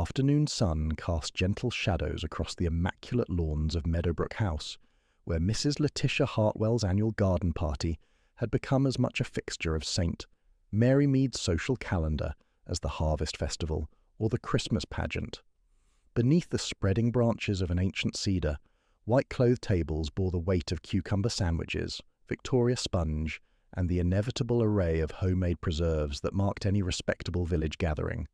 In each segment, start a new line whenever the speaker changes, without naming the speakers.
afternoon sun cast gentle shadows across the immaculate lawns of Meadowbrook House, where Mrs. Letitia Hartwell's annual garden party had become as much a fixture of St. Mary Mead's social calendar as the Harvest Festival or the Christmas pageant. Beneath the spreading branches of an ancient cedar, white-clothed tables bore the weight of cucumber sandwiches, Victoria sponge, and the inevitable array of homemade preserves that marked any respectable village gathering.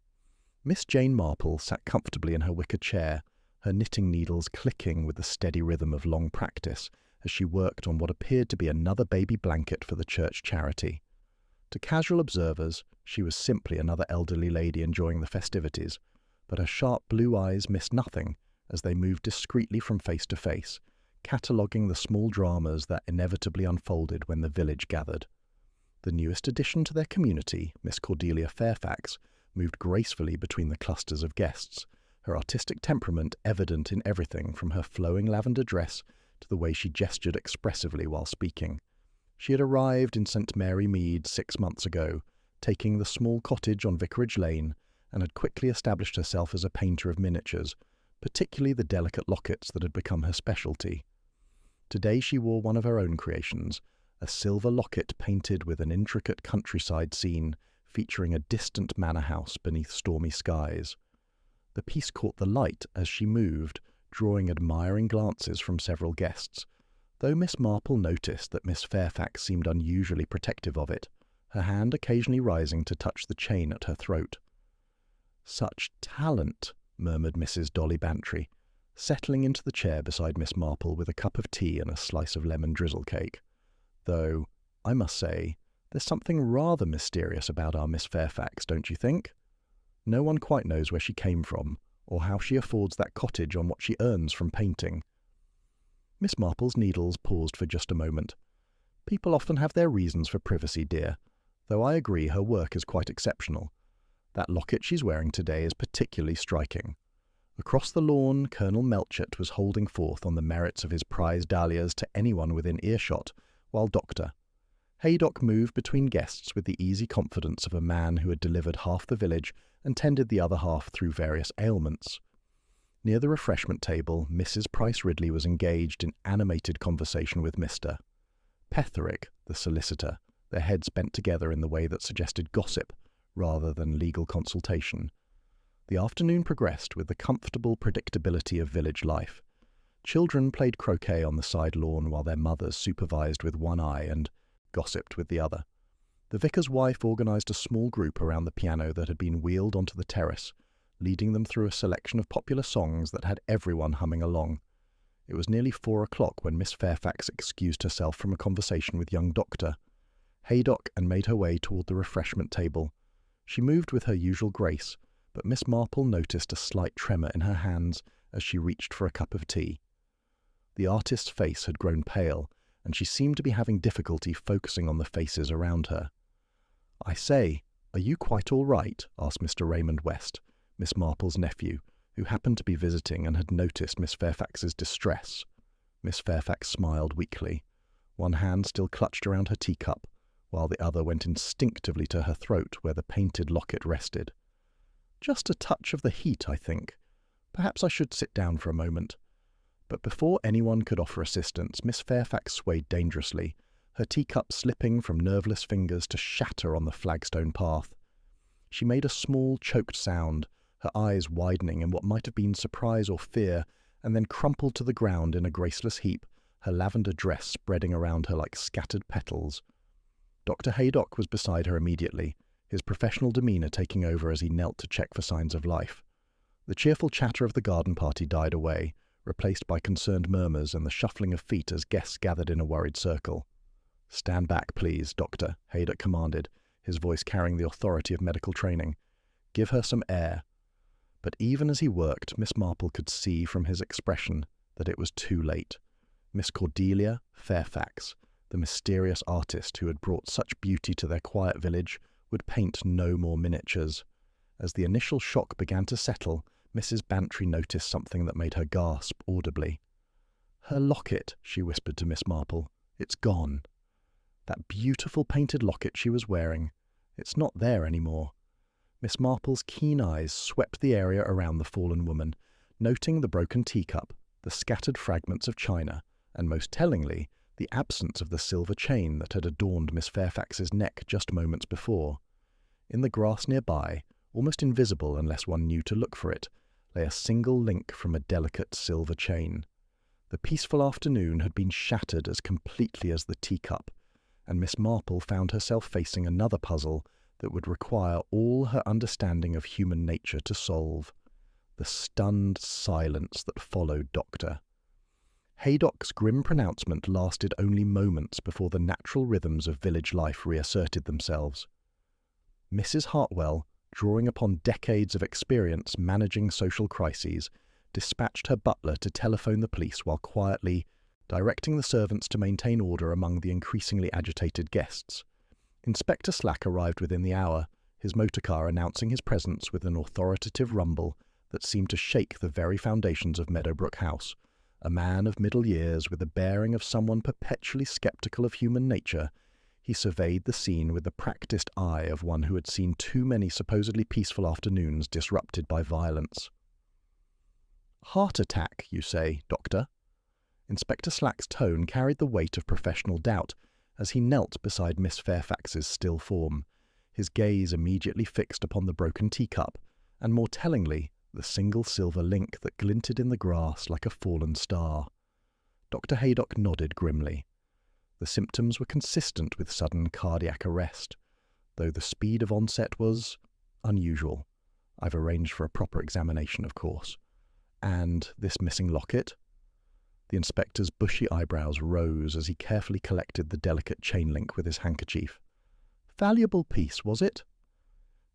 Miss Jane Marple sat comfortably in her wicker chair, her knitting needles clicking with the steady rhythm of long practice as she worked on what appeared to be another baby blanket for the church charity. To casual observers, she was simply another elderly lady enjoying the festivities, but her sharp blue eyes missed nothing as they moved discreetly from face to face, cataloguing the small dramas that inevitably unfolded when the village gathered. The newest addition to their community, Miss Cordelia Fairfax, moved gracefully between the clusters of guests, her artistic temperament evident in everything from her flowing lavender dress to the way she gestured expressively while speaking. She had arrived in St. Mary Mead 6 months ago, taking the small cottage on Vicarage Lane, and had quickly established herself as a painter of miniatures, particularly the delicate lockets that had become her specialty. Today she wore one of her own creations, a silver locket painted with an intricate countryside scene featuring a distant manor house beneath stormy skies. The piece caught the light as she moved, drawing admiring glances from several guests, though Miss Marple noticed that Miss Fairfax seemed unusually protective of it, her hand occasionally rising to touch the chain at her throat. "Such talent," murmured Mrs. Dolly Bantry, settling into the chair beside Miss Marple with a cup of tea and a slice of lemon drizzle cake. "Though, I must say, there's something rather mysterious about our Miss Fairfax, don't you think? No one quite knows where she came from, or how she affords that cottage on what she earns from painting." Miss Marple's needles paused for just a moment. "People often have their reasons for privacy, dear, though I agree her work is quite exceptional. That locket she's wearing today is particularly striking." Across the lawn, Colonel Melchett was holding forth on the merits of his prize dahlias to anyone within earshot, while Dr. Haydock moved between guests with the easy confidence of a man who had delivered half the village and tended the other half through various ailments. Near the refreshment table, Mrs. Price Ridley was engaged in animated conversation with Mr. Petherick, the solicitor, their heads bent together in the way that suggested gossip rather than legal consultation. The afternoon progressed with the comfortable predictability of village life. Children played croquet on the side lawn while their mothers supervised with one eye and gossiped with the other. The vicar's wife organised a small group around the piano that had been wheeled onto the terrace, leading them through a selection of popular songs that had everyone humming along. It was nearly 4 o'clock when Miss Fairfax excused herself from a conversation with young Dr. Haydock and made her way toward the refreshment table. She moved with her usual grace, but Miss Marple noticed a slight tremor in her hands as she reached for a cup of tea. The artist's face had grown pale, and she seemed to be having difficulty focusing on the faces around her. "I say, are you quite all right?" asked Mr. Raymond West, Miss Marple's nephew, who happened to be visiting and had noticed Miss Fairfax's distress. Miss Fairfax smiled weakly. One hand still clutched around her teacup, while the other went instinctively to her throat where the painted locket rested. "Just a touch of the heat, I think. Perhaps I should sit down for a moment." But before anyone could offer assistance, Miss Fairfax swayed dangerously, her teacup slipping from nerveless fingers to shatter on the flagstone path. She made a small, choked sound, her eyes widening in what might have been surprise or fear, and then crumpled to the ground in a graceless heap, her lavender dress spreading around her like scattered petals. Dr. Haydock was beside her immediately, his professional demeanour taking over as he knelt to check for signs of life. The cheerful chatter of the garden party died away, replaced by concerned murmurs and the shuffling of feet as guests gathered in a worried circle. "Stand back, please, Doctor," Haydock commanded, his voice carrying the authority of medical training. "Give her some air." But even as he worked, Miss Marple could see from his expression that it was too late. Miss Cordelia Fairfax, the mysterious artist who had brought such beauty to their quiet village, would paint no more miniatures. As the initial shock began to settle, Mrs. Bantry noticed something that made her gasp audibly. "Her locket," she whispered to Miss Marple. "It's gone. That beautiful painted locket she was wearing. It's not there any more." Miss Marple's keen eyes swept the area around the fallen woman, noting the broken teacup, the scattered fragments of china, and most tellingly, the absence of the silver chain that had adorned Miss Fairfax's neck just moments before. In the grass nearby, almost invisible unless one knew to look for it, lay a single link from a delicate silver chain. The peaceful afternoon had been shattered as completely as the teacup, and Miss Marple found herself facing another puzzle that would require all her understanding of human nature to solve. The stunned silence that followed Doctor. Haydock's grim pronouncement lasted only moments before the natural rhythms of village life reasserted themselves. Mrs. Hartwell, drawing upon decades of experience managing social crises, dispatched her butler to telephone the police while quietly directing the servants to maintain order among the increasingly agitated guests. Inspector Slack arrived within the hour, his motorcar announcing his presence with an authoritative rumble that seemed to shake the very foundations of Meadowbrook House. A man of middle years with the bearing of someone perpetually sceptical of human nature, he surveyed the scene with the practised eye of one who had seen too many supposedly peaceful afternoons disrupted by violence. "Heart attack, you say, Doctor?" Inspector Slack's tone carried the weight of professional doubt as he knelt beside Miss Fairfax's still form, his gaze immediately fixed upon the broken teacup, and more tellingly, the single silver link that glinted in the grass like a fallen star. Dr. Haydock nodded grimly. The symptoms were consistent with sudden cardiac arrest, though the speed of onset was unusual. I've arranged for a proper examination, of course. And this missing locket? The inspector's bushy eyebrows rose as he carefully collected the delicate chain link with his handkerchief. Valuable piece, was it?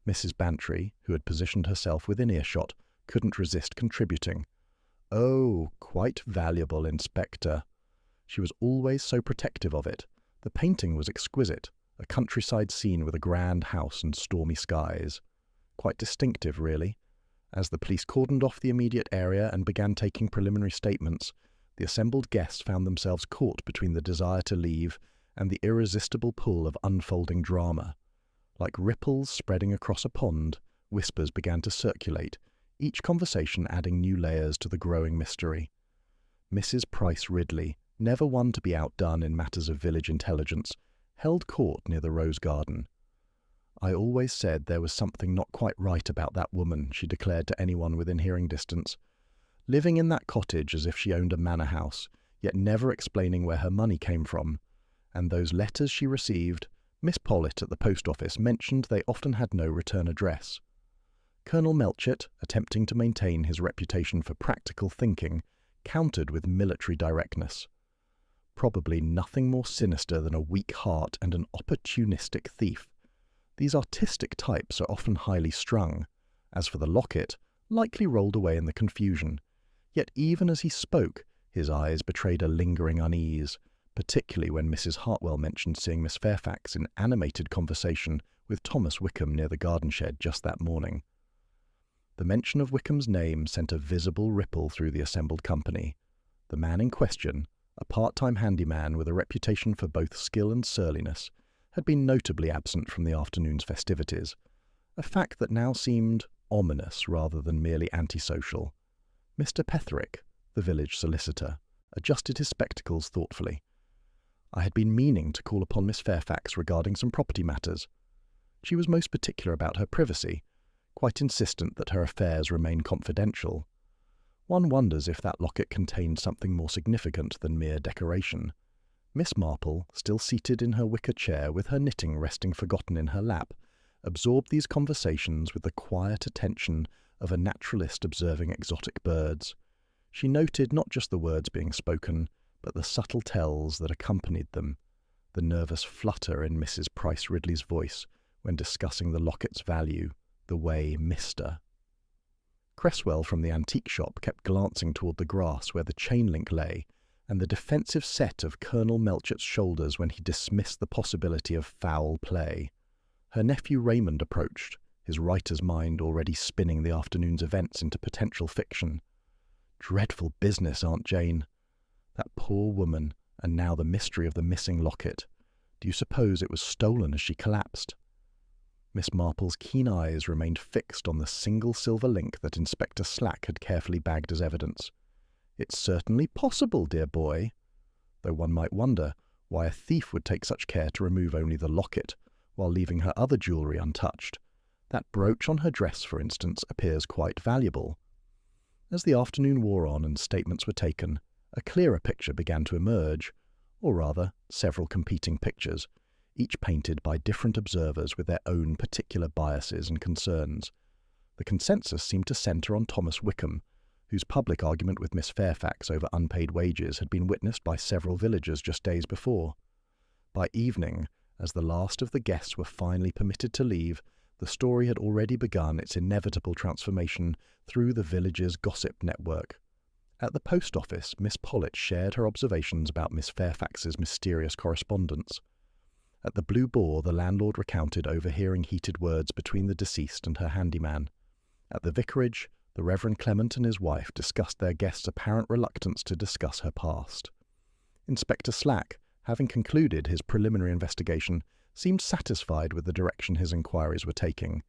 Mrs. Bantry, who had positioned herself within earshot, couldn't resist contributing. Oh, quite valuable, Inspector. She was always so protective of it. The painting was exquisite, a countryside scene with a grand house and stormy skies. Quite distinctive, really. As the police cordoned off the immediate area and began taking preliminary statements, the assembled guests found themselves caught between the desire to leave and the irresistible pull of unfolding drama. Like ripples spreading across a pond, whispers began to circulate, each conversation adding new layers to the growing mystery. Mrs. Price Ridley, never one to be outdone in matters of village intelligence, held court near the rose garden. I always said there was something not quite right about that woman, she declared to anyone within hearing distance. Living in that cottage as if she owned a manor house, yet never explaining where her money came from. And those letters she received, Miss Pollitt at the post office mentioned they often had no return address. Colonel Melchett, attempting to maintain his reputation for practical thinking, countered with military directness. Probably nothing more sinister than a weak heart and an opportunistic thief. These artistic types are often highly strung. As for the locket, likely rolled away in the confusion. Yet even as he spoke, his eyes betrayed a lingering unease, particularly when Mrs. Hartwell mentioned seeing Miss Fairfax in animated conversation with Thomas Wickham near the garden shed just that morning. The mention of Wickham's name sent a visible ripple through the assembled company. The man in question, a part-time handyman with a reputation for both skill and surliness, had been notably absent from the afternoon's festivities, a fact that now seemed ominous rather than merely antisocial. Mr. Petherick, the village solicitor, adjusted his spectacles thoughtfully. I had been meaning to call upon Miss Fairfax regarding some property matters. She was most particular about her privacy, quite insistent that her affairs remain confidential. One wonders if that locket contained something more significant than mere decoration. Miss Marple, still seated in her wicker chair with her knitting resting forgotten in her lap, absorbed these conversations with the quiet attention of a naturalist observing exotic birds. She noted not just the words being spoken, but the subtle tells that accompanied them, the nervous flutter in Mrs. Price Ridley's voice when discussing the locket's value, the way Mr. Cresswell from the antique shop kept glancing toward the grass where the chain link lay, and the defensive set of Colonel Melchett's shoulders when he dismissed the possibility of foul play. Her nephew Raymond approached, his writer's mind already spinning the afternoon's events into potential fiction. Dreadful business, Aunt Jane. That poor woman, and now the mystery of the missing locket. Do you suppose it was stolen as she collapsed? Miss Marple's keen eyes remained fixed on the single silver link that Inspector Slack had carefully bagged as evidence. "It's certainly possible, dear boy," though one might wonder why a thief would take such care to remove only the locket, while leaving her other jewellery untouched. That brooch on her dress, for instance, appears quite valuable. As the afternoon wore on and statements were taken, a clearer picture began to emerge, or rather, several competing pictures, each painted by different observers with their own particular biases and concerns. The consensus seemed to centre on Thomas Wickham, whose public argument with Miss Fairfax over unpaid wages had been witnessed by several villagers just days before. By evening, as the last of the guests were finally permitted to leave, the story had already begun its inevitable transformation through the village's gossip network. At the post office, Miss Pollitt shared her observations about Miss Fairfax's mysterious correspondence. At the Blue Boar, the landlord recounted overhearing heated words between the deceased and her handyman. At the vicarage, the Reverend Clement and his wife discussed their guest's apparent reluctance to discuss her past. Inspector Slack, having concluded his preliminary investigation, seemed satisfied with the direction his inquiries were taking.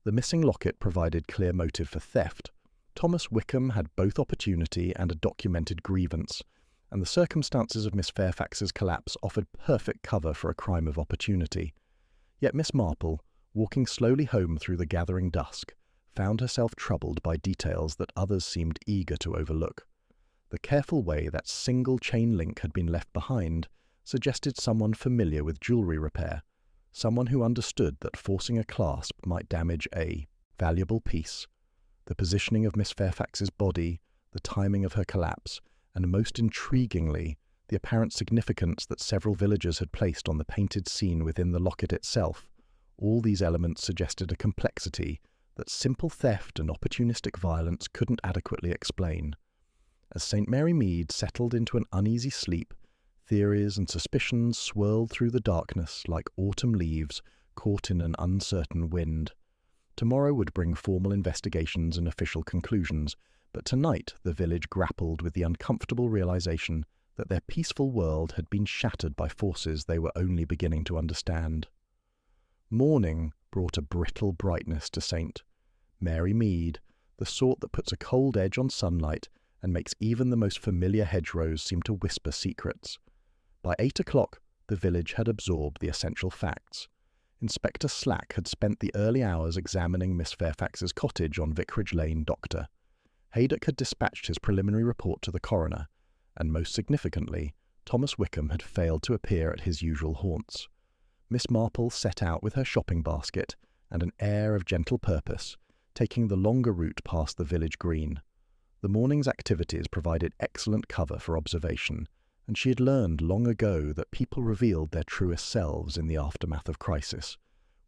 The missing locket provided clear motive for theft. Thomas Wickham had both opportunity and a documented grievance, and the circumstances of Miss Fairfax's collapse offered perfect cover for a crime of opportunity. Yet Miss Marple, walking slowly home through the gathering dusk, found herself troubled by details that others seemed eager to overlook. The careful way that single chain link had been left behind suggested someone familiar with jewellery repair, someone who understood that forcing a clasp might damage a valuable piece. The positioning of Miss Fairfax's body, the timing of her collapse, and most intriguingly, the apparent significance that several villagers had placed on the painted scene within the locket itself, all these elements suggested a complexity that simple theft and opportunistic violence couldn't adequately explain. As St. Mary Mead settled into an uneasy sleep, theories and suspicions swirled through the darkness like autumn leaves caught in an uncertain wind. Tomorrow would bring formal investigations and official conclusions, but tonight the village grappled with the uncomfortable realization that their peaceful world had been shattered by forces they were only beginning to understand. Morning brought a brittle brightness to St. Mary Mead, the sort that puts a cold edge on sunlight and makes even the most familiar hedgerows seem to whisper secrets. By 8 o'clock, the village had absorbed the essential facts. Inspector Slack had spent the early hours examining Miss Fairfax's cottage on Vicarage Lane, Doctor. Haydock had dispatched his preliminary report to the coroner, and most significantly, Thomas Wickham had failed to appear at his usual haunts. Miss Marple set out with her shopping basket and an air of gentle purpose, taking the longer route past the village green. The morning's activities provided excellent cover for observation, and she had learned long ago that people revealed their truest selves in the aftermath of crisis,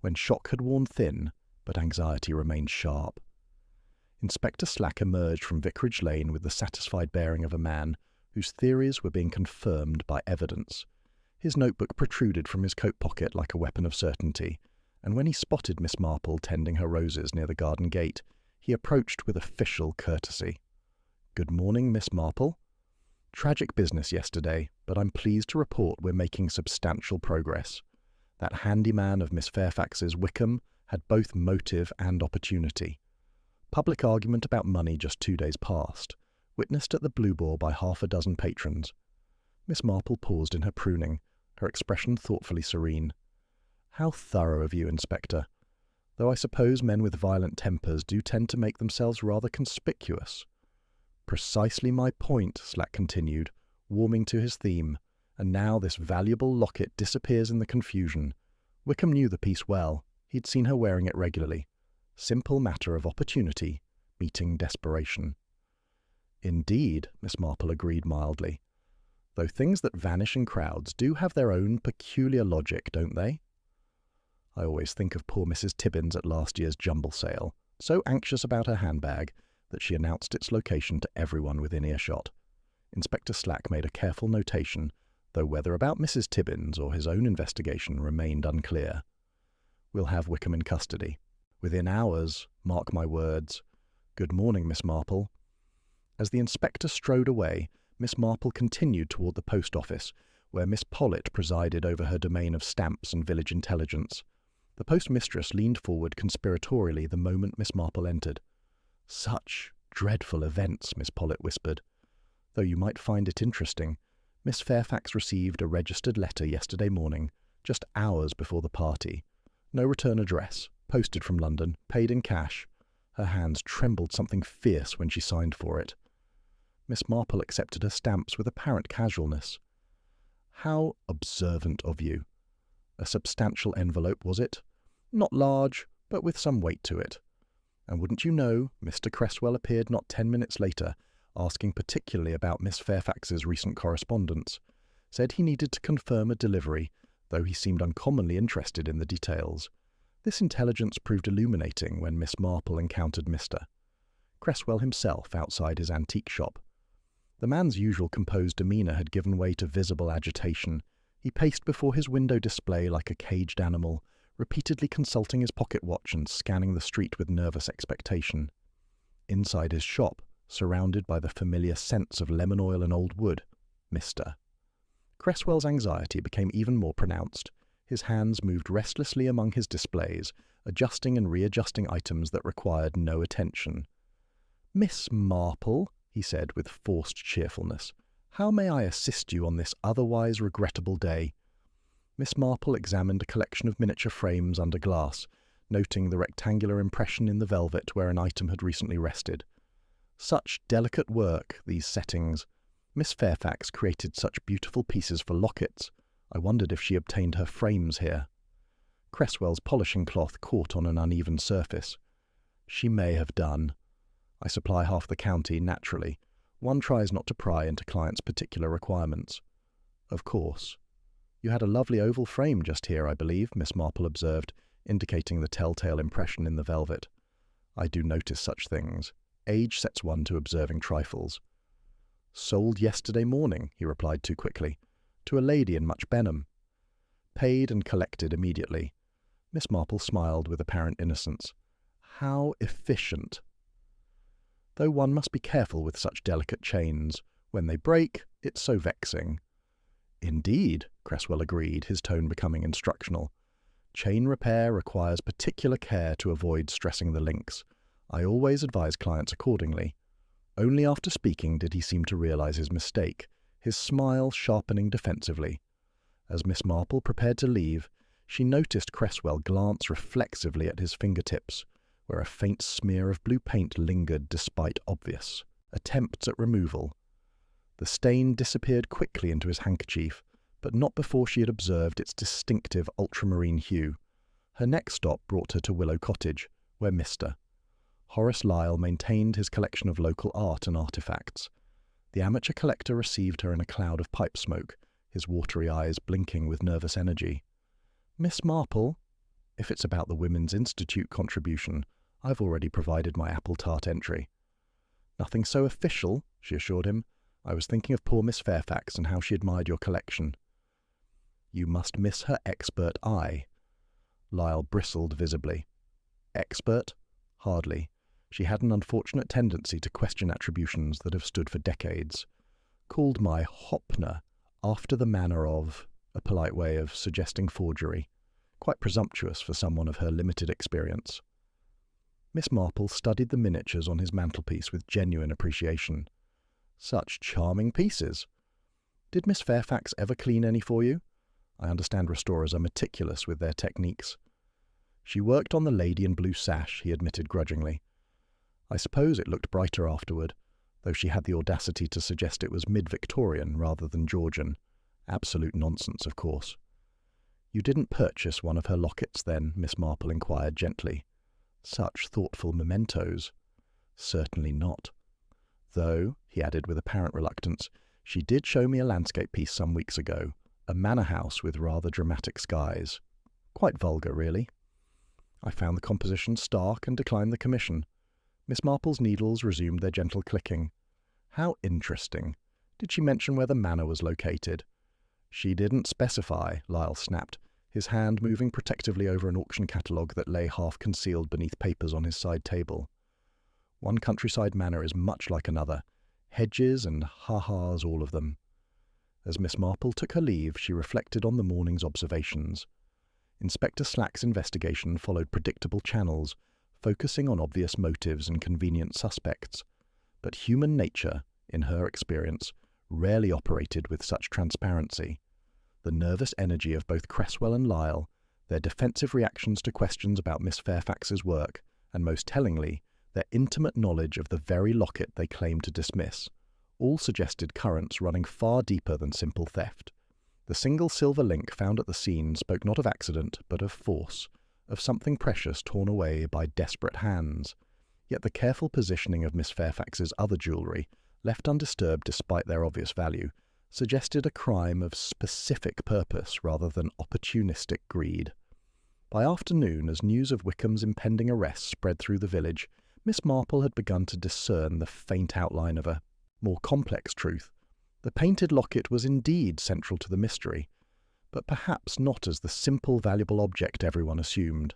when shock had worn thin, but anxiety remained sharp. Inspector Slack emerged from Vicarage Lane with the satisfied bearing of a man whose theories were being confirmed by evidence. His notebook protruded from his coat pocket like a weapon of certainty, and when he spotted Miss Marple tending her roses near the garden gate, he approached with official courtesy. "Good morning, Miss Marple. Tragic business yesterday, but I'm pleased to report we're making substantial progress. That handyman of Miss Fairfax's, Wickham, had both motive and opportunity. Public argument about money just 2 days past, witnessed at the Blue Boar by half a dozen patrons." Miss Marple paused in her pruning, her expression thoughtfully serene. "How thorough of you, Inspector. Though I suppose men with violent tempers do tend to make themselves rather conspicuous." "Precisely my point," Slack continued, warming to his theme, "and now this valuable locket disappears in the confusion. Wickham knew the piece well. He'd seen her wearing it regularly. Simple matter of opportunity, meeting desperation." "Indeed," Miss Marple agreed mildly. "Though things that vanish in crowds do have their own peculiar logic, don't they? I always think of poor Mrs. Tibbins at last year's jumble sale, so anxious about her handbag that she announced its location to everyone within earshot." Inspector Slack made a careful notation, though whether about Mrs. Tibbins or his own investigation remained unclear. "We'll have Wickham in custody. Within hours, mark my words. Good morning, Miss Marple." As the inspector strode away, Miss Marple continued toward the post office, where Miss Pollitt presided over her domain of stamps and village intelligence. The postmistress leaned forward conspiratorially the moment Miss Marple entered. "Such dreadful events," Miss Pollitt whispered. "Though you might find it interesting, Miss Fairfax received a registered letter yesterday morning, just hours before the party. No return address, posted from London, paid in cash. Her hands trembled something fierce when she signed for it." Miss Marple accepted her stamps with apparent casualness. "How observant of you. A substantial envelope, was it? Not large, but with some weight to it. And wouldn't you know, Mr. Cresswell appeared not 10 minutes later, asking particularly about Miss Fairfax's recent correspondence. Said he needed to confirm a delivery, though he seemed uncommonly interested in the details. This intelligence proved illuminating when Miss Marple encountered Mr. Cresswell himself outside his antique shop. The man's usual composed demeanour had given way to visible agitation. He paced before his window display like a caged animal, repeatedly consulting his pocket watch and scanning the street with nervous expectation. Inside his shop, surrounded by the familiar scents of lemon oil and old wood, Mr. Cresswell's anxiety became even more pronounced. His hands moved restlessly among his displays, adjusting and readjusting items that required no attention. "Miss Marple," he said with forced cheerfulness, "how may I assist you on this otherwise regrettable day?" Miss Marple examined a collection of miniature frames under glass, noting the rectangular impression in the velvet where an item had recently rested. Such delicate work, these settings. Miss Fairfax created such beautiful pieces for lockets. I wondered if she obtained her frames here. Cresswell's polishing cloth caught on an uneven surface. "She may have done. I supply half the county, naturally. One tries not to pry into clients' particular requirements." "Of course. You had a lovely oval frame just here, I believe," Miss Marple observed, indicating the telltale impression in the velvet. "I do notice such things. Age sets one to observing trifles." "Sold yesterday morning," he replied too quickly, "to a lady in Much Benham." "Paid and collected immediately." Miss Marple smiled with apparent innocence. "How efficient!" "Though one must be careful with such delicate chains. When they break, it's so vexing." "Indeed," Cresswell agreed, his tone becoming instructional. "Chain repair requires particular care to avoid stressing the links. I always advise clients accordingly." Only after speaking did he seem to realize his mistake, his smile sharpening defensively. As Miss Marple prepared to leave, she noticed Cresswell glance reflexively at his fingertips, where a faint smear of blue paint lingered despite obvious attempts at removal. The stain disappeared quickly into his handkerchief, but not before she had observed its distinctive ultramarine hue. Her next stop brought her to Willow Cottage, where Mr. Horace Lyle maintained his collection of local art and artefacts. The amateur collector received her in a cloud of pipe smoke, his watery eyes blinking with nervous energy. "Miss Marple, if it's about the Women's Institute contribution, I've already provided my apple tart entry." "Nothing so official," she assured him. "I was thinking of poor Miss Fairfax and how she admired your collection." "You must miss her expert eye." Lyle bristled visibly. "Expert? Hardly. She had an unfortunate tendency to question attributions that have stood for decades. Called my Hopner, after the manner of, a polite way of suggesting forgery. Quite presumptuous for someone of her limited experience." Miss Marple studied the miniatures on his mantelpiece with genuine appreciation. "Such charming pieces. Did Miss Fairfax ever clean any for you? I understand restorers are meticulous with their techniques." "She worked on the lady in blue sash," he admitted grudgingly. "I suppose it looked brighter afterward, though she had the audacity to suggest it was mid-Victorian rather than Georgian. Absolute nonsense, of course." "You didn't purchase one of her lockets, then?" Miss Marple inquired gently. "Such thoughtful mementos." "Certainly not. Though," he added with apparent reluctance, "she did show me a landscape piece some weeks ago, a manor house with rather dramatic skies. Quite vulgar, really. I found the composition stark and declined the commission." Miss Marple's needles resumed their gentle clicking. "How interesting. Did she mention where the manor was located?" "She didn't specify," Lyle snapped, his hand moving protectively over an auction catalogue that lay half-concealed beneath papers on his side table. "One countryside manor is much like another. Hedges and ha-has, all of them." As Miss Marple took her leave, she reflected on the morning's observations. Inspector Slack's investigation followed predictable channels, focusing on obvious motives and convenient suspects. But human nature, in her experience, rarely operated with such transparency. The nervous energy of both Cresswell and Lyle, their defensive reactions to questions about Miss Fairfax's work, and most tellingly, their intimate knowledge of the very locket they claimed to dismiss, all suggested currents running far deeper than simple theft. The single silver link found at the scene spoke not of accident, but of force, of something precious torn away by desperate hands. Yet the careful positioning of Miss Fairfax's other jewellery, left undisturbed despite their obvious value, suggested a crime of specific purpose rather than opportunistic greed. By afternoon, as news of Wickham's impending arrest spread through the village, Miss Marple had begun to discern the faint outline of a more complex truth. The painted locket was indeed central to the mystery, but perhaps not as the simple, valuable object everyone assumed.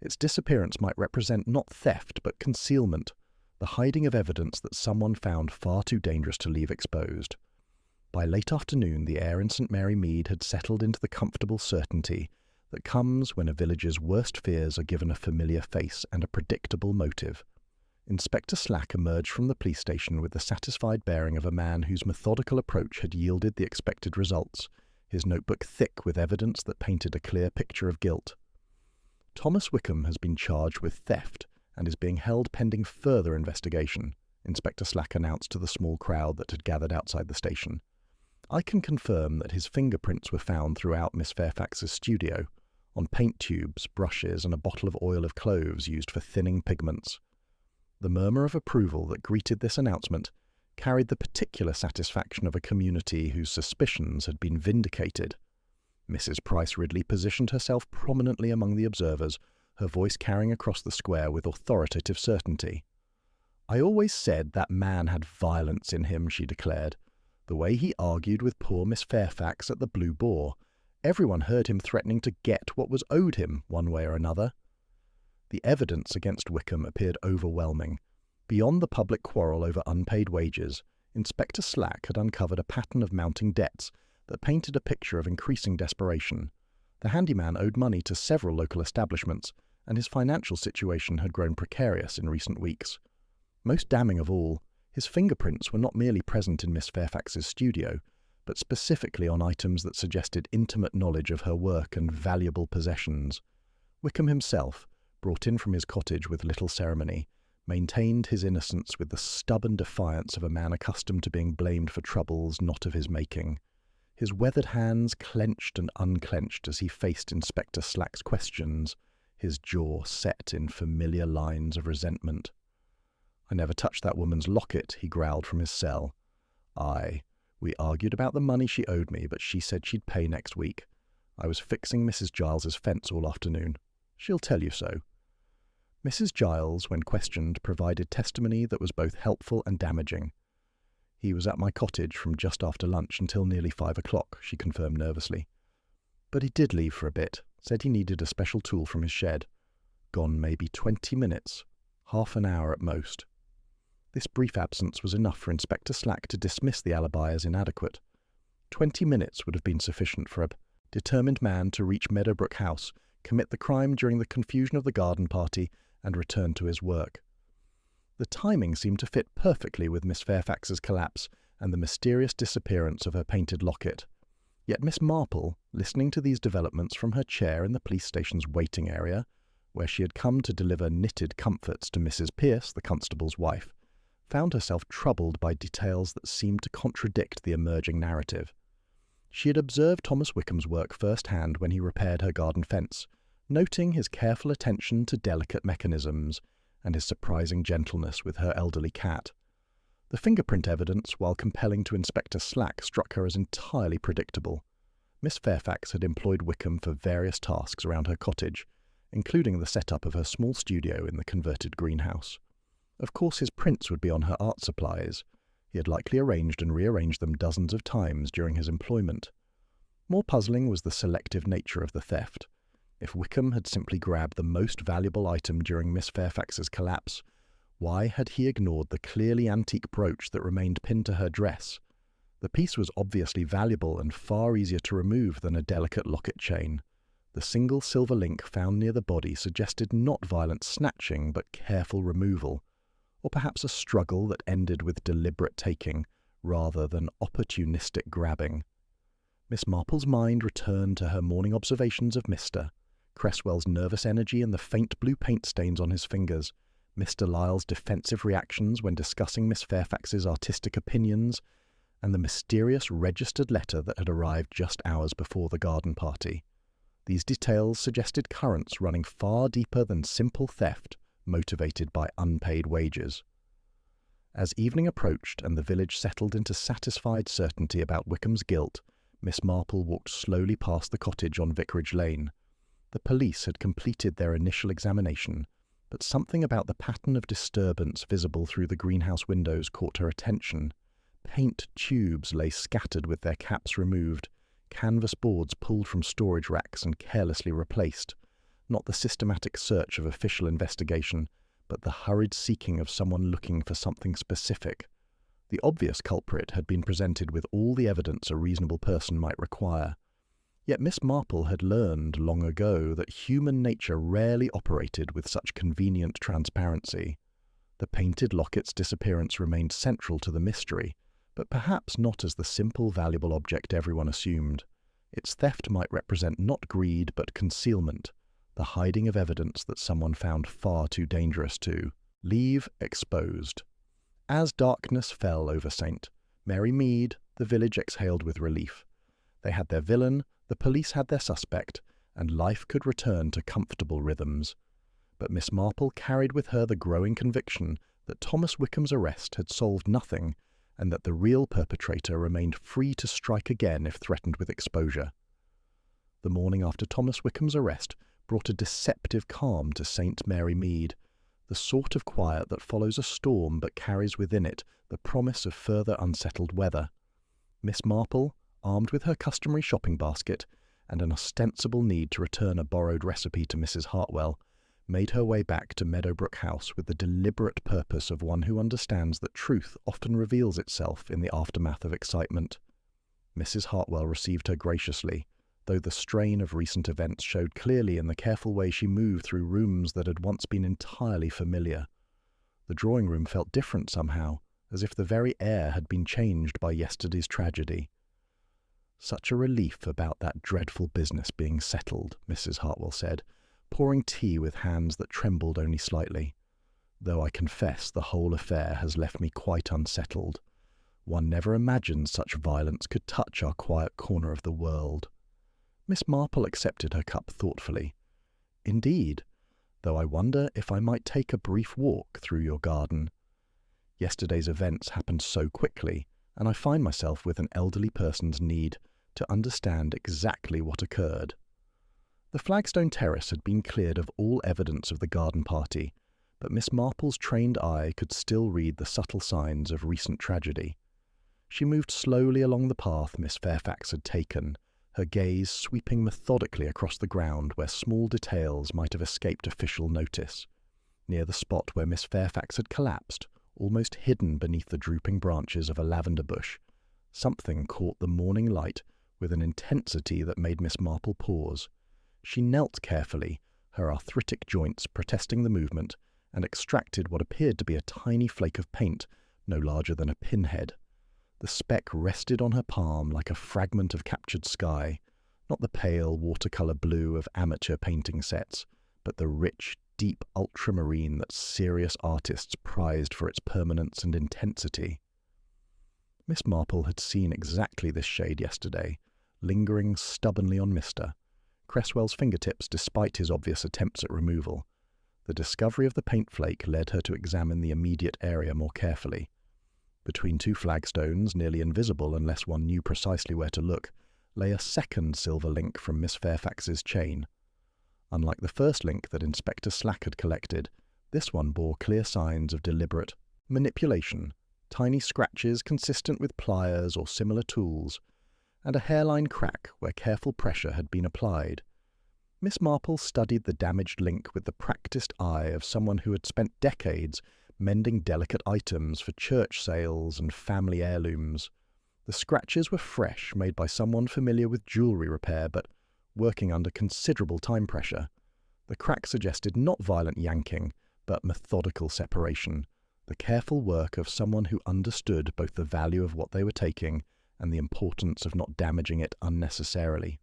Its disappearance might represent not theft but concealment, the hiding of evidence that someone found far too dangerous to leave exposed. By late afternoon, the air in St. Mary Mead had settled into the comfortable certainty that comes when a village's worst fears are given a familiar face and a predictable motive. Inspector Slack emerged from the police station with the satisfied bearing of a man whose methodical approach had yielded the expected results, his notebook thick with evidence that painted a clear picture of guilt. Thomas Wickham has been charged with theft and is being held pending further investigation, Inspector Slack announced to the small crowd that had gathered outside the station. I can confirm that his fingerprints were found throughout Miss Fairfax's studio, on paint tubes, brushes, and a bottle of oil of cloves used for thinning pigments. The murmur of approval that greeted this announcement carried the particular satisfaction of a community whose suspicions had been vindicated. Mrs. Price Ridley positioned herself prominently among the observers, her voice carrying across the square with authoritative certainty. "I always said that man had violence in him," she declared. "The way he argued with poor Miss Fairfax at the Blue Boar. Everyone heard him threatening to get what was owed him, one way or another." The evidence against Wickham appeared overwhelming. Beyond the public quarrel over unpaid wages, Inspector Slack had uncovered a pattern of mounting debts that painted a picture of increasing desperation. The handyman owed money to several local establishments, and his financial situation had grown precarious in recent weeks. Most damning of all, his fingerprints were not merely present in Miss Fairfax's studio, but specifically on items that suggested intimate knowledge of her work and valuable possessions. Wickham himself, brought in from his cottage with little ceremony, maintained his innocence with the stubborn defiance of a man accustomed to being blamed for troubles not of his making. His weathered hands clenched and unclenched as he faced Inspector Slack's questions, his jaw set in familiar lines of resentment. "I never touched that woman's locket," he growled from his cell. We argued about the money she owed me, but she said she'd pay next week. I was fixing Mrs. Giles's fence all afternoon. She'll tell you so." Mrs. Giles, when questioned, provided testimony that was both helpful and damaging. "He was at my cottage from just after lunch until nearly 5 o'clock, she confirmed nervously. "But he did leave for a bit, said he needed a special tool from his shed. Gone maybe 20 minutes, half an hour at most." This brief absence was enough for Inspector Slack to dismiss the alibi as inadequate. 20 minutes would have been sufficient for a determined man to reach Meadowbrook House, commit the crime during the confusion of the garden party, and return to his work. The timing seemed to fit perfectly with Miss Fairfax's collapse and the mysterious disappearance of her painted locket. Yet Miss Marple, listening to these developments from her chair in the police station's waiting area, where she had come to deliver knitted comforts to Mrs. Pierce, the constable's wife, found herself troubled by details that seemed to contradict the emerging narrative. She had observed Thomas Wickham's work firsthand when he repaired her garden fence, noting his careful attention to delicate mechanisms and his surprising gentleness with her elderly cat. The fingerprint evidence, while compelling to Inspector Slack, struck her as entirely predictable. Miss Fairfax had employed Wickham for various tasks around her cottage, including the setup of her small studio in the converted greenhouse. Of course his prints would be on her art supplies. He had likely arranged and rearranged them dozens of times during his employment. More puzzling was the selective nature of the theft. If Wickham had simply grabbed the most valuable item during Miss Fairfax's collapse, why had he ignored the clearly antique brooch that remained pinned to her dress? The piece was obviously valuable and far easier to remove than a delicate locket chain. The single silver link found near the body suggested not violent snatching but careful removal, or perhaps a struggle that ended with deliberate taking rather than opportunistic grabbing. Miss Marple's mind returned to her morning observations of Mr. Cresswell's nervous energy and the faint blue paint stains on his fingers, Mr. Lyle's defensive reactions when discussing Miss Fairfax's artistic opinions, and the mysterious registered letter that had arrived just hours before the garden party. These details suggested currents running far deeper than simple theft motivated by unpaid wages. As evening approached and the village settled into satisfied certainty about Wickham's guilt, Miss Marple walked slowly past the cottage on Vicarage Lane. The police had completed their initial examination, but something about the pattern of disturbance visible through the greenhouse windows caught her attention. Paint tubes lay scattered with their caps removed, canvas boards pulled from storage racks and carelessly replaced. Not the systematic search of official investigation, but the hurried seeking of someone looking for something specific. The obvious culprit had been presented with all the evidence a reasonable person might require. Yet Miss Marple had learned long ago that human nature rarely operated with such convenient transparency. The painted locket's disappearance remained central to the mystery, but perhaps not as the simple, valuable object everyone assumed. Its theft might represent not greed but concealment, the hiding of evidence that someone found far too dangerous to leave exposed. As darkness fell over St. Mary Mead, the village exhaled with relief. They had their villain, the police had their suspect, and life could return to comfortable rhythms. But Miss Marple carried with her the growing conviction that Thomas Wickham's arrest had solved nothing, and that the real perpetrator remained free to strike again if threatened with exposure. The morning after Thomas Wickham's arrest brought a deceptive calm to St. Mary Mead, the sort of quiet that follows a storm but carries within it the promise of further unsettled weather. Miss Marple, armed with her customary shopping basket and an ostensible need to return a borrowed recipe to Mrs. Hartwell, made her way back to Meadowbrook House with the deliberate purpose of one who understands that truth often reveals itself in the aftermath of excitement. Mrs. Hartwell received her graciously, though the strain of recent events showed clearly in the careful way she moved through rooms that had once been entirely familiar. The drawing-room felt different somehow, as if the very air had been changed by yesterday's tragedy. "Such a relief about that dreadful business being settled," Mrs. Hartwell said, pouring tea with hands that trembled only slightly. "Though I confess the whole affair has left me quite unsettled. One never imagined such violence could touch our quiet corner of the world." Miss Marple accepted her cup thoughtfully. "Indeed, though I wonder if I might take a brief walk through your garden. Yesterday's events happened so quickly, and I find myself with an elderly person's need to understand exactly what occurred." The flagstone terrace had been cleared of all evidence of the garden party, but Miss Marple's trained eye could still read the subtle signs of recent tragedy. She moved slowly along the path Miss Fairfax had taken, her gaze sweeping methodically across the ground where small details might have escaped official notice. Near the spot where Miss Fairfax had collapsed, almost hidden beneath the drooping branches of a lavender bush, something caught the morning light with an intensity that made Miss Marple pause. She knelt carefully, her arthritic joints protesting the movement, and extracted what appeared to be a tiny flake of paint, no larger than a pinhead. The speck rested on her palm like a fragment of captured sky, not the pale watercolour blue of amateur painting sets, but the rich, deep ultramarine that serious artists prized for its permanence and intensity. Miss Marple had seen exactly this shade yesterday, lingering stubbornly on Mr. Cresswell's fingertips despite his obvious attempts at removal. The discovery of the paint flake led her to examine the immediate area more carefully. Between two flagstones, nearly invisible unless one knew precisely where to look, lay a second silver link from Miss Fairfax's chain. Unlike the first link that Inspector Slack had collected, this one bore clear signs of deliberate manipulation, tiny scratches consistent with pliers or similar tools, and a hairline crack where careful pressure had been applied. Miss Marple studied the damaged link with the practised eye of someone who had spent decades mending delicate items for church sales and family heirlooms. The scratches were fresh, made by someone familiar with jewellery repair, but working under considerable time pressure. The crack suggested not violent yanking, but methodical separation, the careful work of someone who understood both the value of what they were taking and the importance of not damaging it unnecessarily.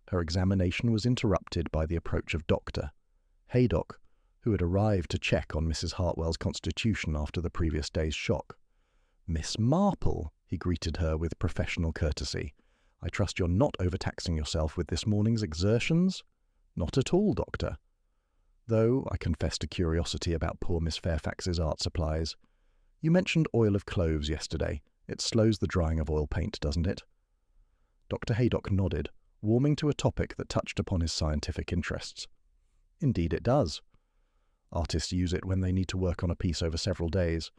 Her examination was interrupted by the approach of Dr. Haydock, who had arrived to check on Mrs. Hartwell's constitution after the previous day's shock. "Miss Marple," he greeted her with professional courtesy. "I trust you're not overtaxing yourself with this morning's exertions?" "Not at all, Doctor." Though I confessed a curiosity about poor Miss Fairfax's art supplies. "You mentioned oil of cloves yesterday. It slows the drying of oil paint, doesn't it?" Dr. Haydock nodded, warming to a topic that touched upon his scientific interests. "Indeed it does. Artists use it when they need to work on a piece over several days.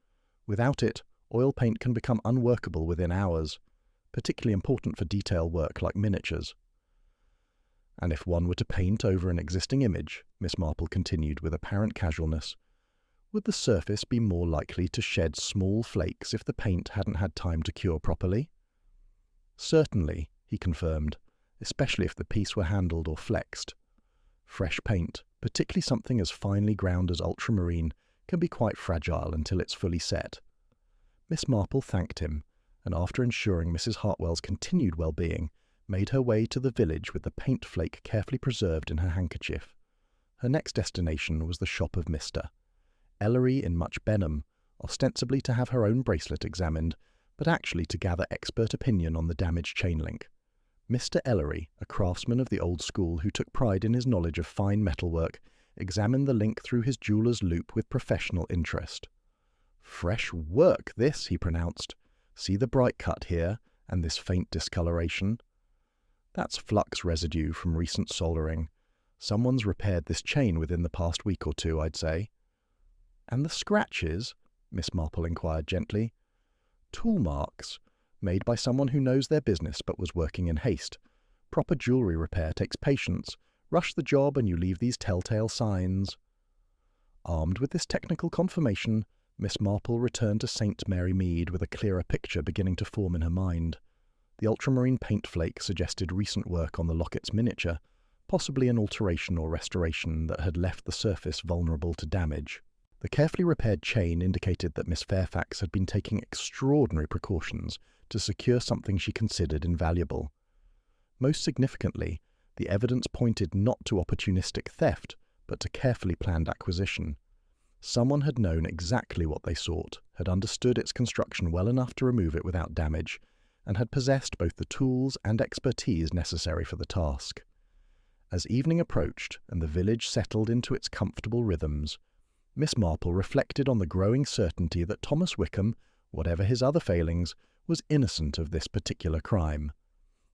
Without it, oil paint can become unworkable within hours, particularly important for detail work like miniatures." "And if one were to paint over an existing image," Miss Marple continued with apparent casualness, "would the surface be more likely to shed small flakes if the paint hadn't had time to cure properly?" "Certainly," he confirmed, "especially if the piece were handled or flexed. Fresh paint, particularly something as finely ground as ultramarine, can be quite fragile until it's fully set." Miss Marple thanked him, and after ensuring Mrs. Hartwell's continued well-being, made her way to the village with the paint flake carefully preserved in her handkerchief. Her next destination was the shop of Mr. Ellery in Much Benham, ostensibly to have her own bracelet examined, but actually to gather expert opinion on the damaged chain link. Mr. Ellery, a craftsman of the old school who took pride in his knowledge of fine metalwork, examined the link through his jeweller's loupe with professional interest. "Fresh work, this," he pronounced. "See the bright cut here, and this faint discoloration? That's flux residue from recent soldering. Someone's repaired this chain within the past week or two, I'd say." "And the scratches?" Miss Marple inquired gently. "Tool marks, made by someone who knows their business but was working in haste. Proper jewellery repair takes patience. Rush the job and you leave these telltale signs." Armed with this technical confirmation, Miss Marple returned to St. Mary Mead with a clearer picture beginning to form in her mind. The ultramarine paint flake suggested recent work on the locket's miniature, possibly an alteration or restoration that had left the surface vulnerable to damage. The carefully repaired chain indicated that Miss Fairfax had been taking extraordinary precautions to secure something she considered invaluable. Most significantly, the evidence pointed not to opportunistic theft, but to carefully planned acquisition. Someone had known exactly what they sought, had understood its construction well enough to remove it without damage, and had possessed both the tools and expertise necessary for the task. As evening approached and the village settled into its comfortable rhythms, Miss Marple reflected on the growing certainty that Thomas Wickham, whatever his other failings, was innocent of this particular crime.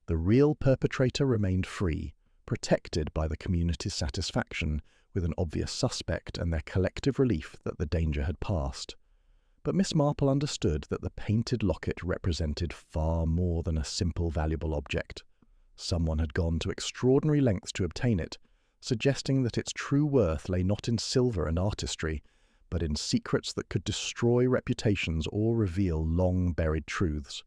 The real perpetrator remained free, protected by the community's satisfaction, with an obvious suspect and their collective relief that the danger had passed. But Miss Marple understood that the painted locket represented far more than a simple valuable object. Someone had gone to extraordinary lengths to obtain it, suggesting that its true worth lay not in silver and artistry, but in secrets that could destroy reputations or reveal long-buried truths.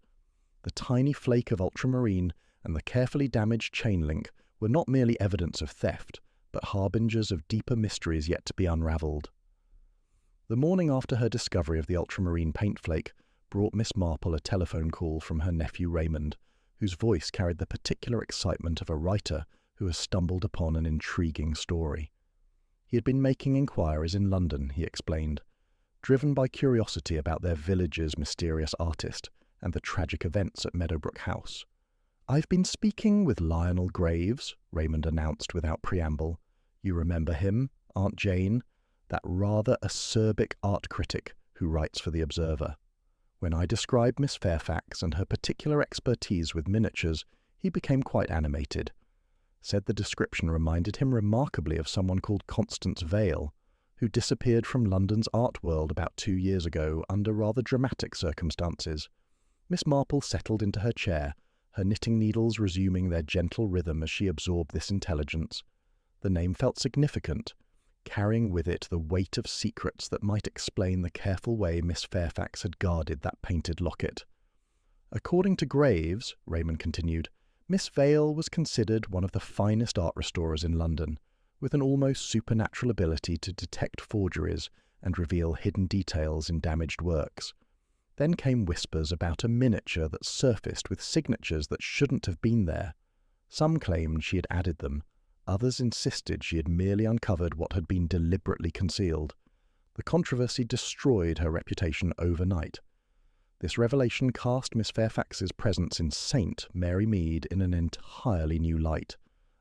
The tiny flake of ultramarine and the carefully damaged chain link were not merely evidence of theft, but harbingers of deeper mysteries yet to be unravelled. The morning after her discovery of the ultramarine paint flake brought Miss Marple a telephone call from her nephew Raymond, whose voice carried the particular excitement of a writer who has stumbled upon an intriguing story. He had been making inquiries in London, he explained, driven by curiosity about their village's mysterious artist and the tragic events at Meadowbrook House. "I've been speaking with Lionel Graves," Raymond announced without preamble. "You remember him, Aunt Jane? That rather acerbic art critic who writes for The Observer. When I described Miss Fairfax and her particular expertise with miniatures, he became quite animated. Said the description reminded him remarkably of someone called Constance Vale, who disappeared from London's art world about 2 years ago under rather dramatic circumstances." Miss Marple settled into her chair, her knitting needles resuming their gentle rhythm as she absorbed this intelligence. The name felt significant, carrying with it the weight of secrets that might explain the careful way Miss Fairfax had guarded that painted locket. "According to Graves," Raymond continued, Miss Vale was considered one of the finest art restorers in London, with an almost supernatural ability to detect forgeries and reveal hidden details in damaged works. Then came whispers about a miniature that surfaced with signatures that shouldn't have been there. Some claimed she had added them, others insisted she had merely uncovered what had been deliberately concealed. The controversy destroyed her reputation overnight. This revelation cast Miss Fairfax's presence in Saint Mary Mead in an entirely new light.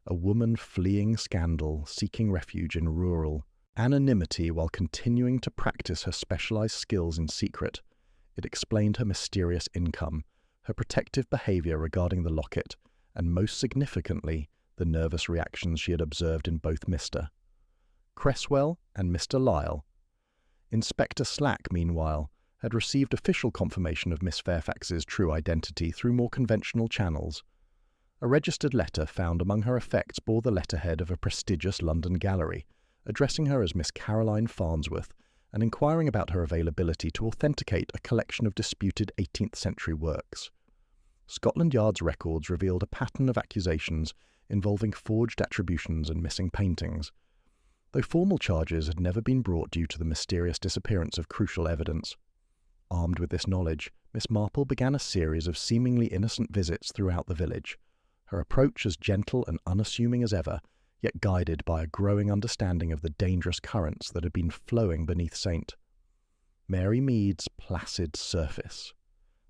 A woman fleeing scandal, seeking refuge in rural anonymity while continuing to practice her specialized skills in secret. It explained her mysterious income, her protective behavior regarding the locket, and most significantly, the nervous reactions she had observed in both Mr. Cresswell and Mr. Lyle. Inspector Slack, meanwhile, had received official confirmation of Miss Fairfax's true identity through more conventional channels. A registered letter found among her effects bore the letterhead of a prestigious London gallery, addressing her as Miss Caroline Farnsworth and inquiring about her availability to authenticate a collection of disputed 18th-century works. Scotland Yard's records revealed a pattern of accusations involving forged attributions and missing paintings. Though formal charges had never been brought due to the mysterious disappearance of crucial evidence. Armed with this knowledge, Miss Marple began a series of seemingly innocent visits throughout the village, her approach as gentle and unassuming as ever, yet guided by a growing understanding of the dangerous currents that had been flowing beneath Saint Mary Mead's placid surface.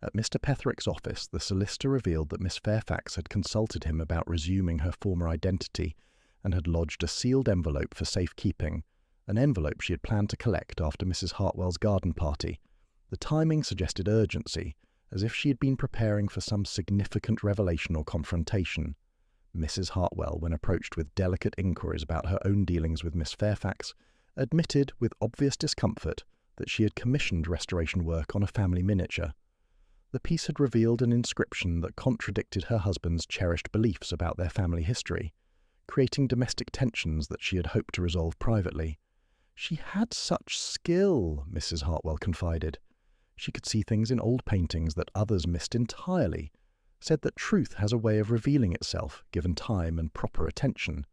At Mr. Petherick's office, the solicitor revealed that Miss Fairfax had consulted him about resuming her former identity and had lodged a sealed envelope for safekeeping, an envelope she had planned to collect after Mrs. Hartwell's garden party. The timing suggested urgency, as if she had been preparing for some significant revelation or confrontation. Mrs. Hartwell, when approached with delicate inquiries about her own dealings with Miss Fairfax, admitted with obvious discomfort that she had commissioned restoration work on a family miniature. The piece had revealed an inscription that contradicted her husband's cherished beliefs about their family history, creating domestic tensions that she had hoped to resolve privately. She had such skill, Mrs. Hartwell confided. She could see things in old paintings that others missed entirely, said that truth has a way of revealing itself, given time and proper attention.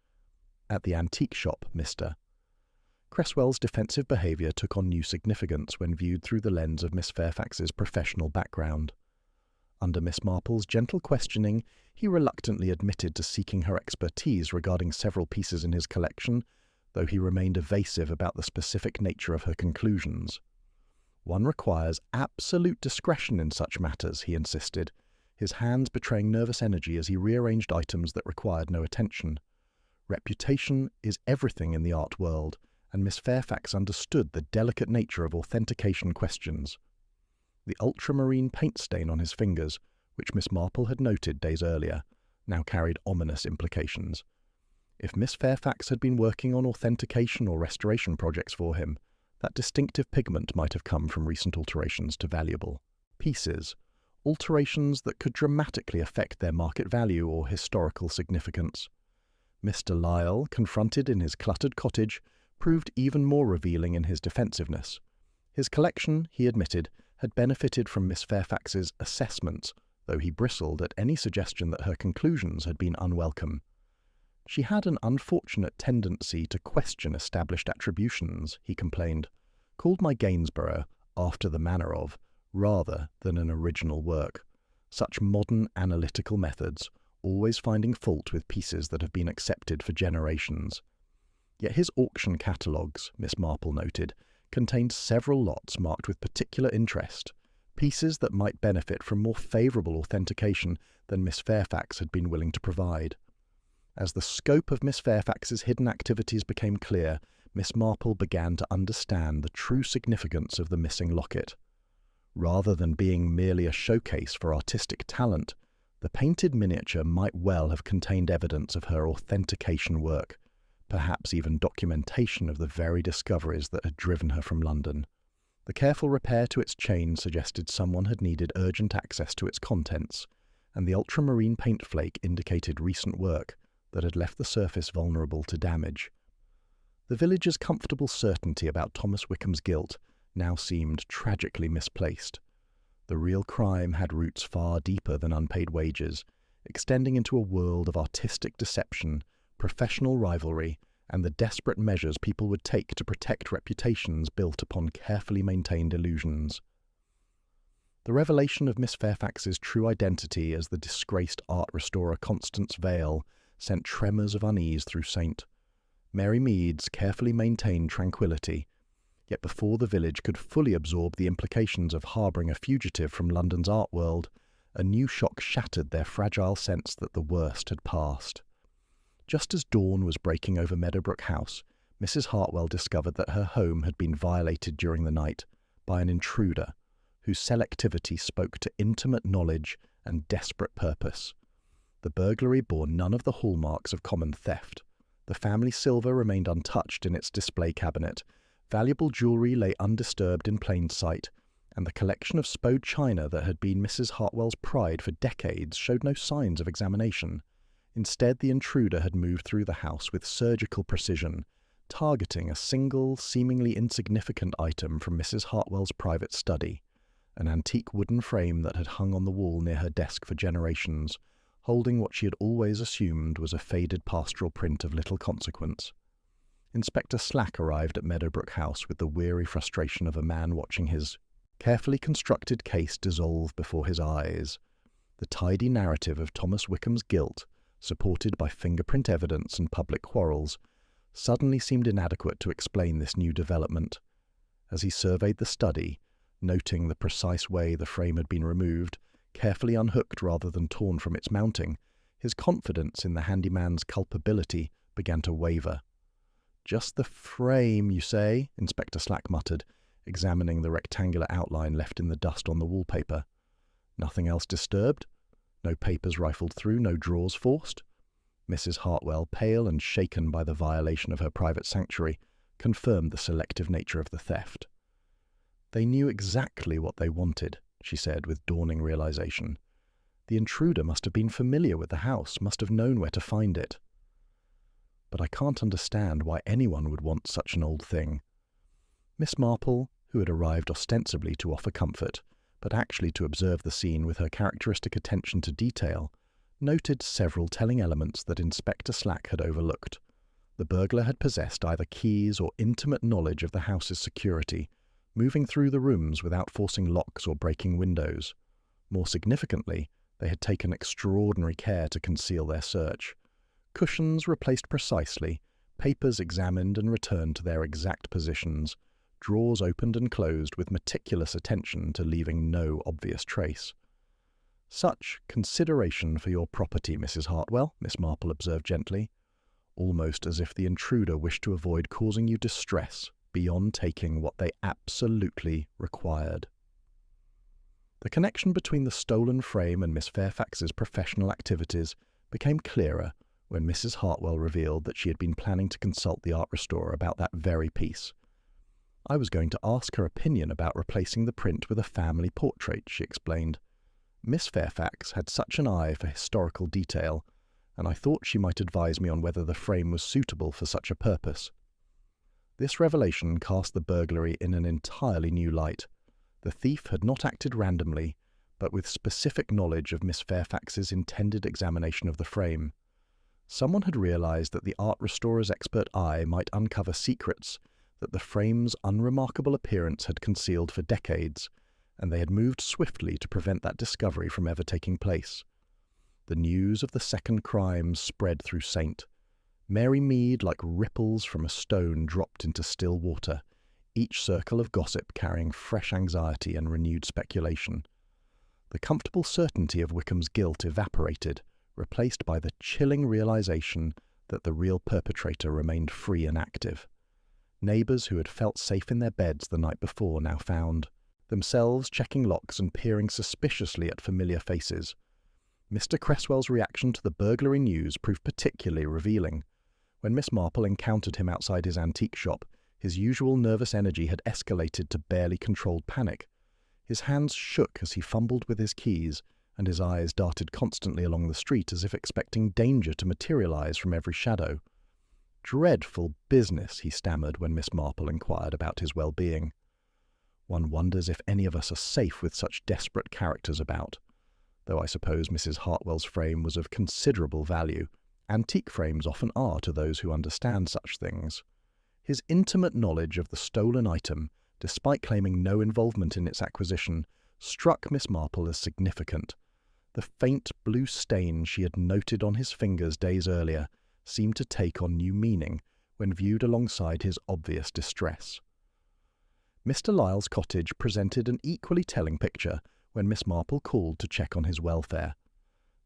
At the antique shop, Mr. Cresswell's defensive behaviour took on new significance when viewed through the lens of Miss Fairfax's professional background. Under Miss Marple's gentle questioning, he reluctantly admitted to seeking her expertise regarding several pieces in his collection, though he remained evasive about the specific nature of her conclusions. One requires absolute discretion in such matters, he insisted, his hands betraying nervous energy as he rearranged items that required no attention. Reputation is everything in the art world, and Miss Fairfax understood the delicate nature of authentication questions. The ultramarine paint stain on his fingers, which Miss Marple had noted days earlier, now carried ominous implications. If Miss Fairfax had been working on authentication or restoration projects for him, that distinctive pigment might have come from recent alterations to valuable pieces, alterations that could dramatically affect their market value or historical significance. Mr. Lyle, confronted in his cluttered cottage, proved even more revealing in his defensiveness. His collection, he admitted, had benefited from Miss Fairfax's assessments, though he bristled at any suggestion that her conclusions had been unwelcome. She had an unfortunate tendency to question established attributions, he complained, called my Gainsborough after the manner of, rather than an original work. Such modern analytical methods, always finding fault with pieces that have been accepted for generations. Yet his auction catalogues, Miss Marple noted, contained several lots marked with particular interest, pieces that might benefit from more favourable authentication than Miss Fairfax had been willing to provide. As the scope of Miss Fairfax's hidden activities became clear, Miss Marple began to understand the true significance of the missing locket. Rather than being merely a showcase for artistic talent, the painted miniature might well have contained evidence of her authentication work, perhaps even documentation of the very discoveries that had driven her from London. The careful repair to its chain suggested someone had needed urgent access to its contents, and the ultramarine paint flake indicated recent work that had left the surface vulnerable to damage. The villagers' comfortable certainty about Thomas Wickham's guilt now seemed tragically misplaced. The real crime had roots far deeper than unpaid wages, extending into a world of artistic deception, professional rivalry, and the desperate measures people would take to protect reputations built upon carefully maintained illusions. The revelation of Miss Fairfax's true identity as the disgraced art restorer Constance Vale sent tremors of unease through St. Mary Mead's carefully maintained tranquillity, yet before the village could fully absorb the implications of harbouring a fugitive from London's art world, a new shock shattered their fragile sense that the worst had passed. Just as dawn was breaking over Meadowbrook House, Mrs. Hartwell discovered that her home had been violated during the night by an intruder whose selectivity spoke to intimate knowledge and desperate purpose. The burglary bore none of the hallmarks of common theft. The family silver remained untouched in its display cabinet, valuable jewellery lay undisturbed in plain sight, and the collection of spode china that had been Mrs. Hartwell's pride for decades showed no signs of examination. Instead, the intruder had moved through the house with surgical precision, targeting a single, seemingly insignificant item from Mrs. Hartwell's private study, an antique wooden frame that had hung on the wall near her desk for generations, holding what she had always assumed was a faded pastoral print of little consequence. Inspector Slack arrived at Meadowbrook House with the weary frustration of a man watching his carefully constructed case dissolve before his eyes. The tidy narrative of Thomas Wickham's guilt, supported by fingerprint evidence and public quarrels, suddenly seemed inadequate to explain this new development. As he surveyed the study, noting the precise way the frame had been removed, carefully unhooked rather than torn from its mounting, his confidence in the handyman's culpability began to waver. "Just the frame, you say?" Inspector Slack muttered, examining the rectangular outline left in the dust on the wallpaper. "Nothing else disturbed? No papers rifled through, no drawers forced?" Mrs. Hartwell, pale and shaken by the violation of her private sanctuary, confirmed the selective nature of the theft. "They knew exactly what they wanted," she said with dawning realization. "The intruder must have been familiar with the house, must have known where to find it. But I can't understand why anyone would want such an old thing." Miss Marple, who had arrived ostensibly to offer comfort, but actually to observe the scene with her characteristic attention to detail, noted several telling elements that Inspector Slack had overlooked. The burglar had possessed either keys or intimate knowledge of the house's security, moving through the rooms without forcing locks or breaking windows. More significantly, they had taken extraordinary care to conceal their search. Cushions replaced precisely, papers examined and returned to their exact positions, drawers opened and closed with meticulous attention to leaving no obvious trace. "Such consideration for your property, Mrs. Hartwell," Miss Marple observed gently, almost as if the intruder wished to avoid causing you distress beyond taking what they absolutely required. The connection between the stolen frame and Miss Fairfax's professional activities became clearer when Mrs. Hartwell revealed that she had been planning to consult the art restorer about that very piece. "I was going to ask her opinion about replacing the print with a family portrait," she explained. "Miss Fairfax had such an eye for historical detail, and I thought she might advise me on whether the frame was suitable for such a purpose." This revelation cast the burglary in an entirely new light. The thief had not acted randomly, but with specific knowledge of Miss Fairfax's intended examination of the frame. Someone had realized that the art restorer's expert eye might uncover secrets that the frame's unremarkable appearance had concealed for decades, and they had moved swiftly to prevent that discovery from ever taking place. The news of the second crime spread through St. Mary Mead, like ripples from a stone, dropped into still water, each circle of gossip carrying fresh anxiety and renewed speculation. The comfortable certainty of Wickham's guilt evaporated, replaced by the chilling realization that the real perpetrator remained free and active. Neighbours who had felt safe in their beds the night before now found themselves checking locks and peering suspiciously at familiar faces. Mr. Cresswell's reaction to the burglary news proved particularly revealing. When Miss Marple encountered him outside his antique shop, his usual nervous energy had escalated to barely controlled panic. His hands shook as he fumbled with his keys, and his eyes darted constantly along the street as if expecting danger to materialize from every shadow. "Dreadful business," he stammered when Miss Marple inquired about his well-being. "One wonders if any of us are safe with such desperate characters about." though I suppose Mrs. Hartwell's frame was of considerable value. Antique frames often are to those who understand such things. His intimate knowledge of the stolen item, despite claiming no involvement in its acquisition, struck Miss Marple as significant. The faint blue stain she had noted on his fingers days earlier seemed to take on new meaning when viewed alongside his obvious distress. Mr. Lyle's cottage presented an equally telling picture when Miss Marple called to check on his welfare.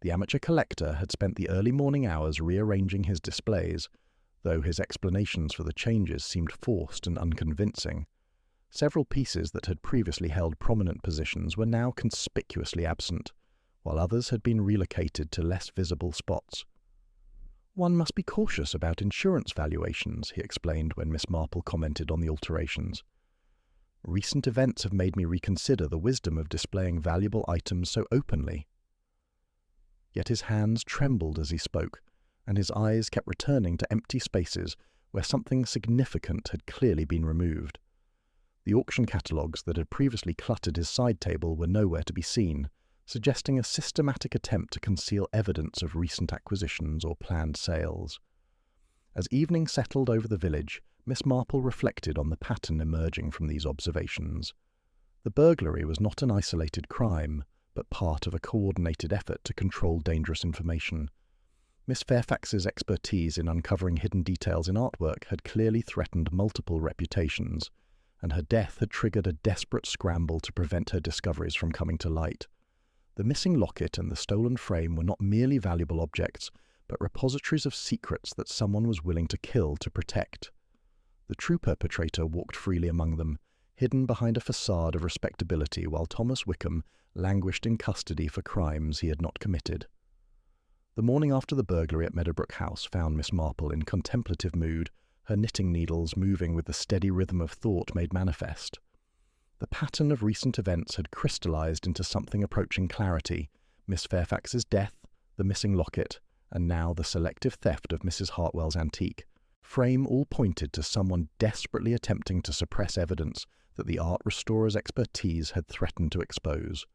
The amateur collector had spent the early morning hours rearranging his displays, though his explanations for the changes seemed forced and unconvincing. Several pieces that had previously held prominent positions were now conspicuously absent, while others had been relocated to less visible spots. "One must be cautious about insurance valuations," he explained when Miss Marple commented on the alterations. "Recent events have made me reconsider the wisdom of displaying valuable items so openly." Yet his hands trembled as he spoke, and his eyes kept returning to empty spaces where something significant had clearly been removed. The auction catalogues that had previously cluttered his side table were nowhere to be seen, suggesting a systematic attempt to conceal evidence of recent acquisitions or planned sales. As evening settled over the village, Miss Marple reflected on the pattern emerging from these observations. The burglary was not an isolated crime, but part of a coordinated effort to control dangerous information. Miss Fairfax's expertise in uncovering hidden details in artwork had clearly threatened multiple reputations, and her death had triggered a desperate scramble to prevent her discoveries from coming to light. The missing locket and the stolen frame were not merely valuable objects, but repositories of secrets that someone was willing to kill to protect. The true perpetrator walked freely among them, hidden behind a facade of respectability, while Thomas Wickham languished in custody for crimes he had not committed. The morning after the burglary at Meadowbrook House found Miss Marple in contemplative mood, her knitting needles moving with the steady rhythm of thought made manifest. The pattern of recent events had crystallized into something approaching clarity: Miss Fairfax's death, the missing locket, and now the selective theft of Mrs. Hartwell's antique frame all pointed to someone desperately attempting to suppress evidence that the art restorer's expertise had threatened to expose.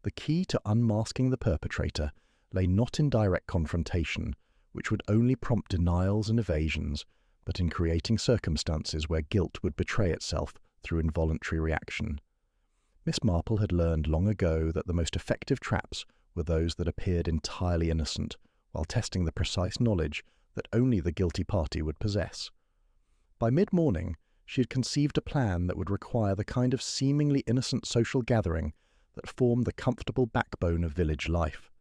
The key to unmasking the perpetrator lay not in direct confrontation, which would only prompt denials and evasions, but in creating circumstances where guilt would betray itself through involuntary reaction. Miss Marple had learned long ago that the most effective traps were those that appeared entirely innocent, while testing the precise knowledge that only the guilty party would possess. By mid-morning, she had conceived a plan that would require the kind of seemingly innocent social gathering that formed the comfortable backbone of village life.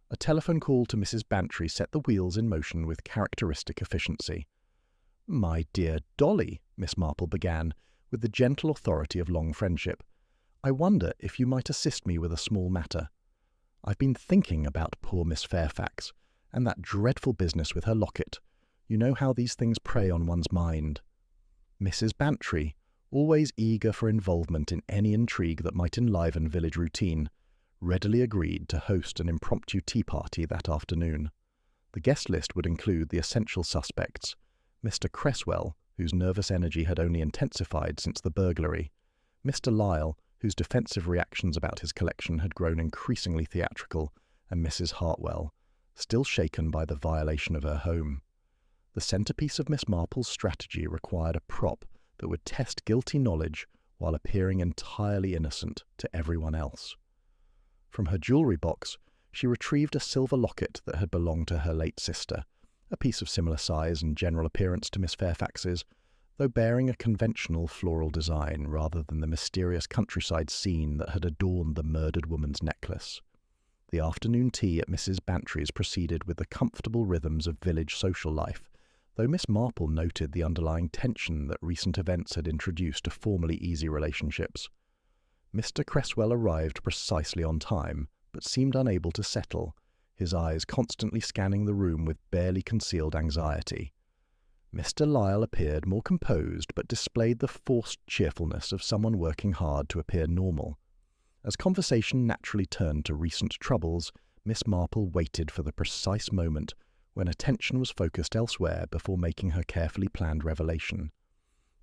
A telephone call to Mrs. Bantry set the wheels in motion with characteristic efficiency. "My dear Dolly," Miss Marple began, with the gentle authority of long friendship, "I wonder if you might assist me with a small matter. I've been thinking about poor Miss Fairfax, and that dreadful business with her locket. You know how these things prey on one's mind." Mrs. Bantry, always eager for involvement in any intrigue that might enliven village routine, readily agreed to host an impromptu tea party that afternoon. The guest list would include the essential suspects: Mr. Cresswell, whose nervous energy had only intensified since the burglary; Mr. Lyle, whose defensive reactions about his collection had grown increasingly theatrical; and Mrs. Hartwell, still shaken by the violation of her home. The centerpiece of Miss Marple's strategy required a prop that would test guilty knowledge while appearing entirely innocent to everyone else. From her jewellery box, she retrieved a silver locket that had belonged to her late sister, a piece of similar size and general appearance to Miss Fairfax's, though bearing a conventional floral design rather than the mysterious countryside scene that had adorned the murdered woman's necklace. The afternoon tea at Mrs. Bantry's proceeded with the comfortable rhythms of village social life, though Miss Marple noted the underlying tension that recent events had introduced to formerly easy relationships. Mr. Cresswell arrived precisely on time, but seemed unable to settle, his eyes constantly scanning the room with barely concealed anxiety. Mr. Lyle appeared more composed, but displayed the forced cheerfulness of someone working hard to appear normal. As conversation naturally turned to recent troubles, Miss Marple waited for the precise moment when attention was focused elsewhere before making her carefully planned revelation.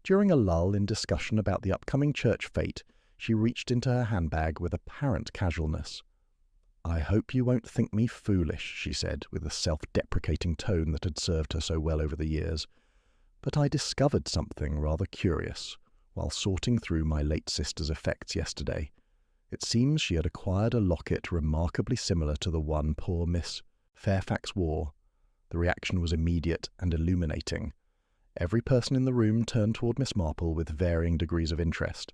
During a lull in discussion about the upcoming church fete, she reached into her handbag with apparent casualness. "I hope you won't think me foolish," she said, with the self-deprecating tone that had served her so well over the years, "but I discovered something rather curious while sorting through my late sister's effects yesterday. It seems she had acquired a locket remarkably similar to the one poor Miss Fairfax wore. The reaction was immediate and illuminating. Every person in the room turned toward Miss Marple with varying degrees of interest,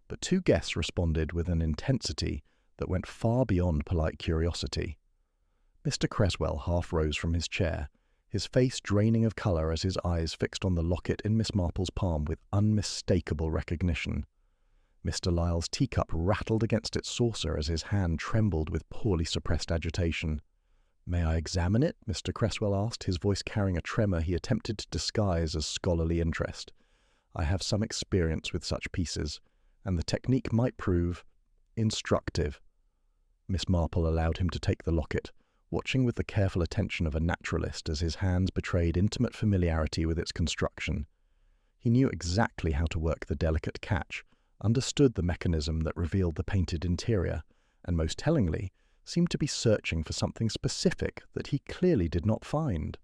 but two guests responded with an intensity that went far beyond polite curiosity. Mr. Creswell half rose from his chair, his face draining of colour as his eyes fixed on the locket in Miss Marple's palm with unmistakable recognition. Mr. Lyle's teacup rattled against its saucer as his hand trembled with poorly suppressed agitation. "May I examine it?" Mr. Creswell asked, his voice carrying a tremor he attempted to disguise as scholarly interest. "I have some experience with such pieces, and the technique might prove instructive." Miss Marple allowed him to take the locket, watching with the careful attention of a naturalist as his hands betrayed intimate familiarity with its construction. He knew exactly how to work the delicate catch, understood the mechanism that revealed the painted interior, and most tellingly, seemed to be searching for something specific that he clearly did not find.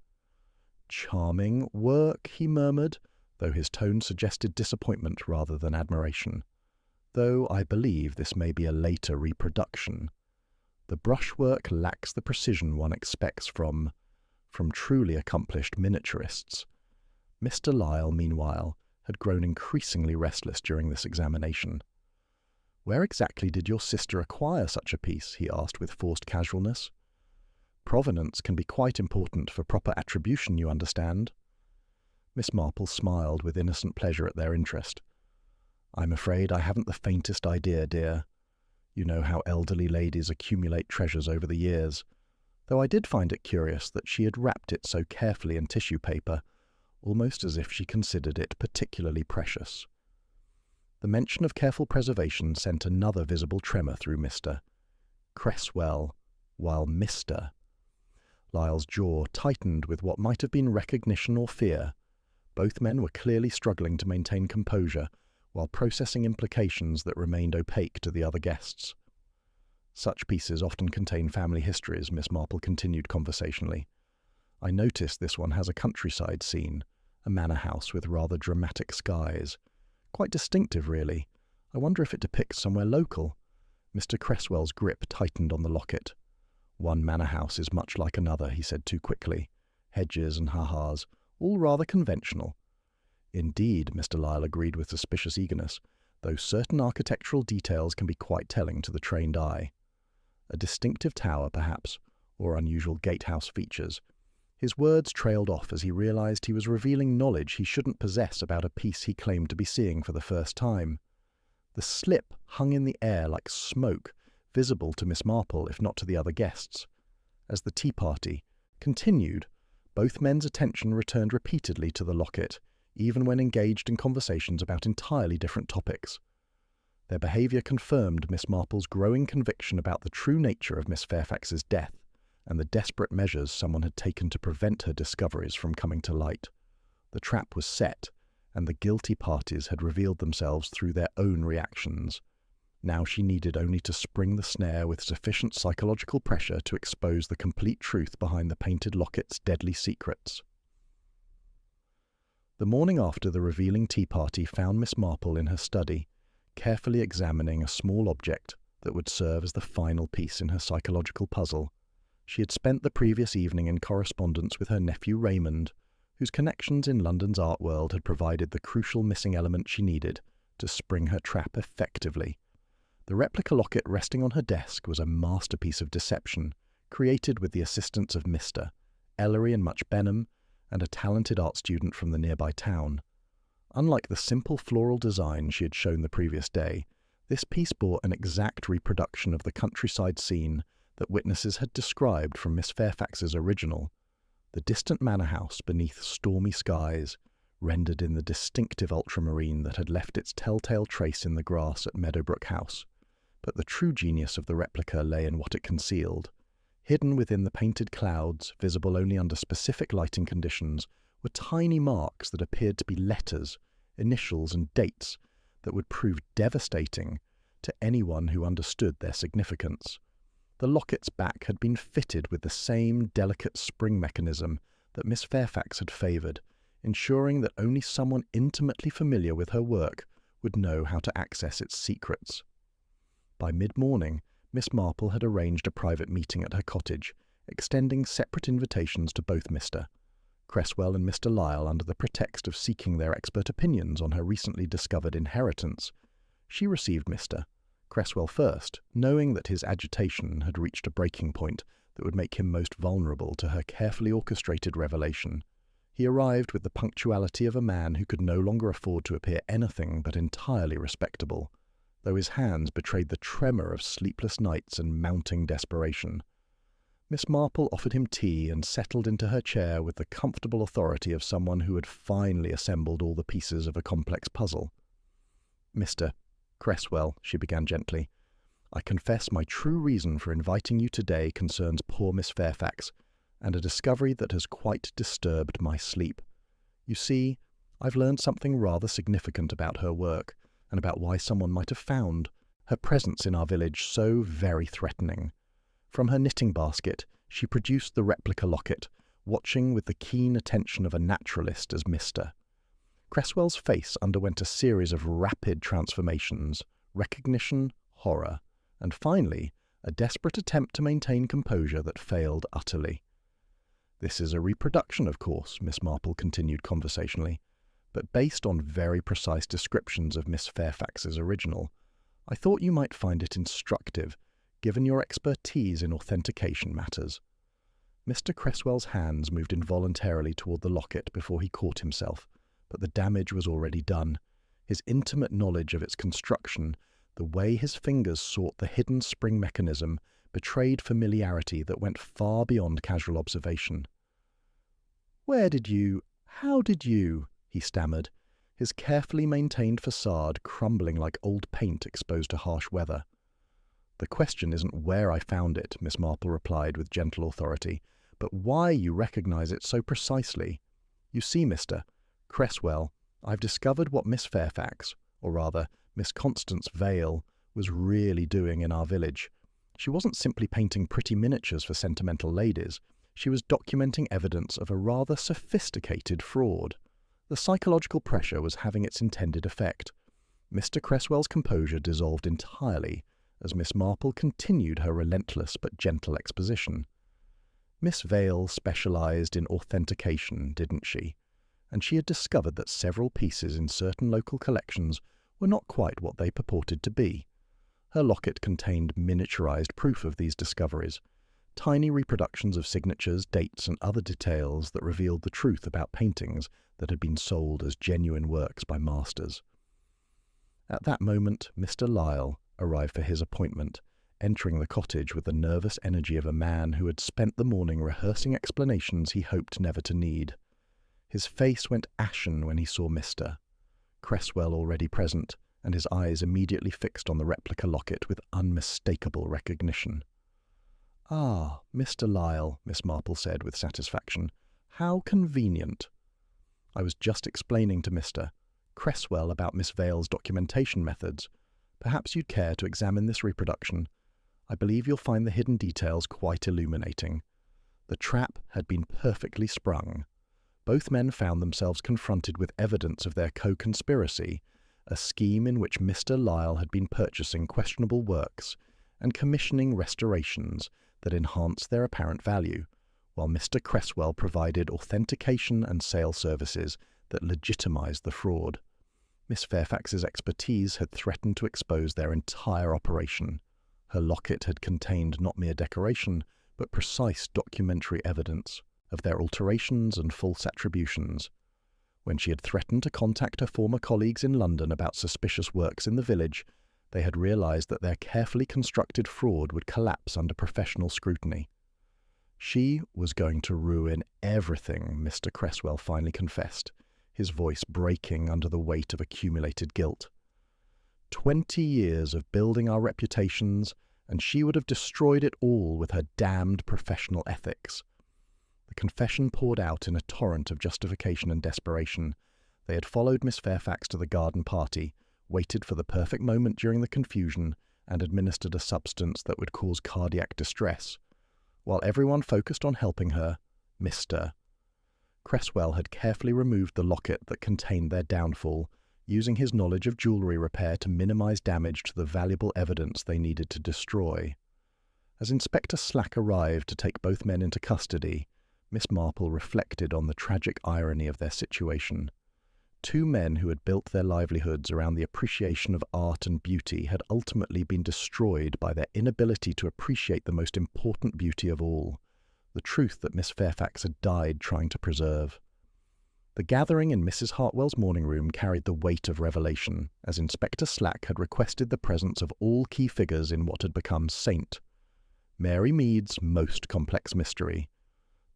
"Charming work," he murmured, though his tone suggested disappointment rather than admiration. "Though I believe this may be a later reproduction. The brushwork lacks the precision one expects from truly accomplished miniaturists." Mr. Lyle, meanwhile, had grown increasingly restless during this examination. "Where exactly did your sister acquire such a piece?" he asked with forced casualness. "Provenance can be quite important for proper attribution, you understand." Miss Marple smiled with innocent pleasure at their interest. "I'm afraid I haven't the faintest idea, dear. You know how elderly ladies accumulate treasures over the years, though I did find it curious that she had wrapped it so carefully in tissue paper, almost as if she considered it particularly precious." The mention of careful preservation sent another visible tremor through Mr. Creswell, while Mr. Lyle's jaw tightened with what might have been recognition or fear. Both men were clearly struggling to maintain composure while processing implications that remained opaque to the other guests. "Such pieces often contain family histories," Miss Marple continued conversationally. "I noticed this one has a countryside scene, a manor house with rather dramatic skies. Quite distinctive, really. I wonder if it depicts somewhere local." Mr. Creswell's grip tightened on the locket. "One manor house is much like another," he said too quickly. "Hedges and ha-has, all rather conventional." "Indeed," Mr. Lyle agreed with suspicious eagerness, though certain architectural details can be quite telling to the trained eye. A distinctive tower, perhaps, or unusual gatehouse features. His words trailed off as he realized he was revealing knowledge he shouldn't possess about a piece he claimed to be seeing for the first time. The slip hung in the air like smoke, visible to Miss Marple if not to the other guests. As the tea party continued, both men's attention returned repeatedly to the locket, even when engaged in conversations about entirely different topics. Their behaviour confirmed Miss Marple's growing conviction about the true nature of Miss Fairfax's death and the desperate measures someone had taken to prevent her discoveries from coming to light. The trap was set, and the guilty parties had revealed themselves through their own reactions. Now she needed only to spring the snare with sufficient psychological pressure to expose the complete truth behind the Painted Locket's deadly secrets. The morning after the revealing tea party found Miss Marple in her study, carefully examining a small object that would serve as the final piece in her psychological puzzle. She had spent the previous evening in correspondence with her nephew Raymond, whose connections in London's art world had provided the crucial missing element she needed to spring her trap effectively. The replica locket resting on her desk was a masterpiece of deception, created with the assistance of Mr. Ellery and Much Benham, and a talented art student from the nearby town. Unlike the simple floral design she had shown the previous day, this piece bore an exact reproduction of the countryside scene that witnesses had described from Miss Fairfax's original. The distant manor house beneath stormy skies, rendered in the distinctive ultramarine that had left its telltale trace in the grass at Meadowbrook House. But the true genius of the replica lay in what it concealed. Hidden within the painted clouds, visible only under specific lighting conditions, were tiny marks that appeared to be letters, initials and dates that would prove devastating to anyone who understood their significance. The locket's back had been fitted with the same delicate spring mechanism that Miss Fairfax had favoured, ensuring that only someone intimately familiar with her work would know how to access its secrets. By mid-morning, Miss Marple had arranged a private meeting at her cottage, extending separate invitations to both Mr. Cresswell and Mr. Lyle under the pretext of seeking their expert opinions on her recently discovered inheritance. She received Mr. Cresswell first, knowing that his agitation had reached a breaking point that would make him most vulnerable to her carefully orchestrated revelation. He arrived with the punctuality of a man who could no longer afford to appear anything but entirely respectable, though his hands betrayed the tremor of sleepless nights and mounting desperation. Miss Marple offered him tea and settled into her chair with the comfortable authority of someone who had finally assembled all the pieces of a complex puzzle. "Mr. Cresswell," she began gently, "I confess my true reason for inviting you today concerns poor Miss Fairfax, and a discovery that has quite disturbed my sleep. You see, I've learned something rather significant about her work, and about why someone might have found her presence in our village so very threatening. From her knitting basket, she produced the replica locket, watching with the keen attention of a naturalist as Mr. Cresswell's face underwent a series of rapid transformations, recognition, horror, and finally, a desperate attempt to maintain composure that failed utterly. "This is a reproduction, of course," Miss Marple continued conversationally, "but based on very precise descriptions of Miss Fairfax's original. I thought you might find it instructive, given your expertise in authentication matters." Mr. Cresswell's hands moved involuntarily toward the locket before he caught himself, but the damage was already done. His intimate knowledge of its construction, the way his fingers sought the hidden spring mechanism, betrayed familiarity that went far beyond casual observation. How did you, he stammered, his carefully maintained facade crumbling like old paint exposed to harsh weather. "The question isn't where I found it," Miss Marple replied with gentle authority, "but why you recognize it so precisely. You see, Mr. Cresswell, I've discovered what Miss Fairfax, or rather, Miss Constance Vale, was really doing in our village. She wasn't simply painting pretty miniatures for sentimental ladies. She was documenting evidence of a rather sophisticated fraud. The psychological pressure was having its intended effect. Mr. Cresswell's composure dissolved entirely as Miss Marple continued her relentless but gentle exposition. Miss Vale specialized in authentication, didn't she? And she had discovered that several pieces in certain local collections were not quite what they purported to be. Her locket contained miniaturized proof of these discoveries, tiny reproductions of signatures, dates, and other details that revealed the truth about paintings that had been sold as genuine works by masters. At that moment, Mr. Lyle arrived for his appointment, entering the cottage with the nervous energy of a man who had spent the morning rehearsing explanations he hoped never to need. His face went ashen when he saw Mr. Cresswell already present, and his eyes immediately fixed on the replica locket with unmistakable recognition. "Ah, Mr. Lyle," Miss Marple said with satisfaction. "How convenient. I was just explaining to Mr. Cresswell about Miss Vale's documentation methods. Perhaps you'd care to examine this reproduction. I believe you'll find the hidden details quite illuminating." The trap had been perfectly sprung. Both men found themselves confronted with evidence of their co-conspiracy, a scheme in which Mr. Lyle had been purchasing questionable works and commissioning restorations that enhanced their apparent value, while Mr. Cresswell provided authentication and sale services that legitimized the fraud. Miss Fairfax's expertise had threatened to expose their entire operation. Her locket had contained not mere decoration, but precise documentary evidence of their alterations and false attributions. When she had threatened to contact her former colleagues in London about suspicious works in the village, they had realized that their carefully constructed fraud would collapse under professional scrutiny. She was going to ruin everything, Mr. Cresswell finally confessed, his voice breaking under the weight of accumulated guilt. 20 years of building our reputations, and she would have destroyed it all with her damned professional ethics. The confession poured out in a torrent of justification and desperation. They had followed Miss Fairfax to the garden party, waited for the perfect moment during the confusion, and administered a substance that would cause cardiac distress. While everyone focused on helping her, Mr. Cresswell had carefully removed the locket that contained their downfall, using his knowledge of jewellery repair to minimise damage to the valuable evidence they needed to destroy. As Inspector Slack arrived to take both men into custody, Miss Marple reflected on the tragic irony of their situation. Two men who had built their livelihoods around the appreciation of art and beauty had ultimately been destroyed by their inability to appreciate the most important beauty of all, the truth that Miss Fairfax had died trying to preserve. The gathering in Mrs. Hartwell's morning room carried the weight of revelation, as Inspector Slack had requested the presence of all key figures in what had become Saint, Mary Mead's most complex mystery.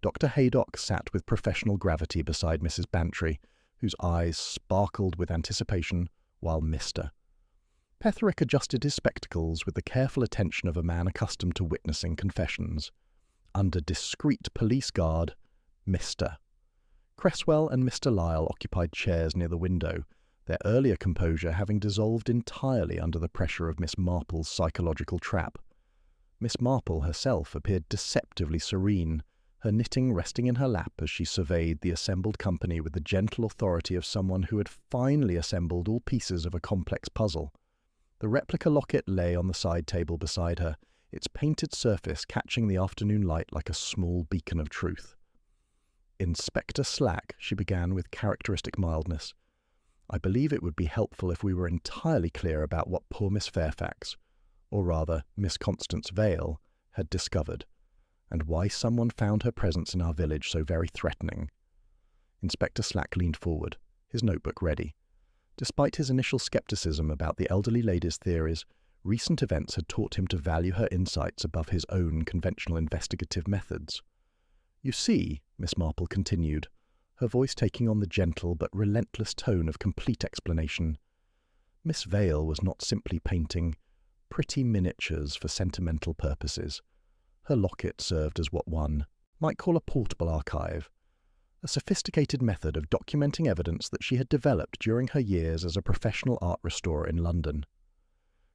Dr. Haydock sat with professional gravity beside Mrs. Bantry, whose eyes sparkled with anticipation, while Mr. Petherick adjusted his spectacles with the careful attention of a man accustomed to witnessing confessions. Under discreet police guard, Mr. Cresswell and Mr. Lyle occupied chairs near the window, their earlier composure having dissolved entirely under the pressure of Miss Marple's psychological trap. Miss Marple herself appeared deceptively serene, her knitting resting in her lap as she surveyed the assembled company with the gentle authority of someone who had finally assembled all pieces of a complex puzzle. The replica locket lay on the side table beside her, its painted surface catching the afternoon light like a small beacon of truth. "Inspector Slack," she began with characteristic mildness, "I believe it would be helpful if we were entirely clear about what poor Miss Fairfax, or rather Miss Constance Vale, had discovered, and why someone found her presence in our village so very threatening." Inspector Slack leaned forward, his notebook ready. Despite his initial scepticism about the elderly lady's theories, recent events had taught him to value her insights above his own conventional investigative methods. "You see," Miss Marple continued, her voice taking on the gentle but relentless tone of complete explanation, "Miss Vale was not simply painting pretty miniatures for sentimental purposes. Her locket served as what one might call a portable archive, a sophisticated method of documenting evidence that she had developed during her years as a professional art restorer in London."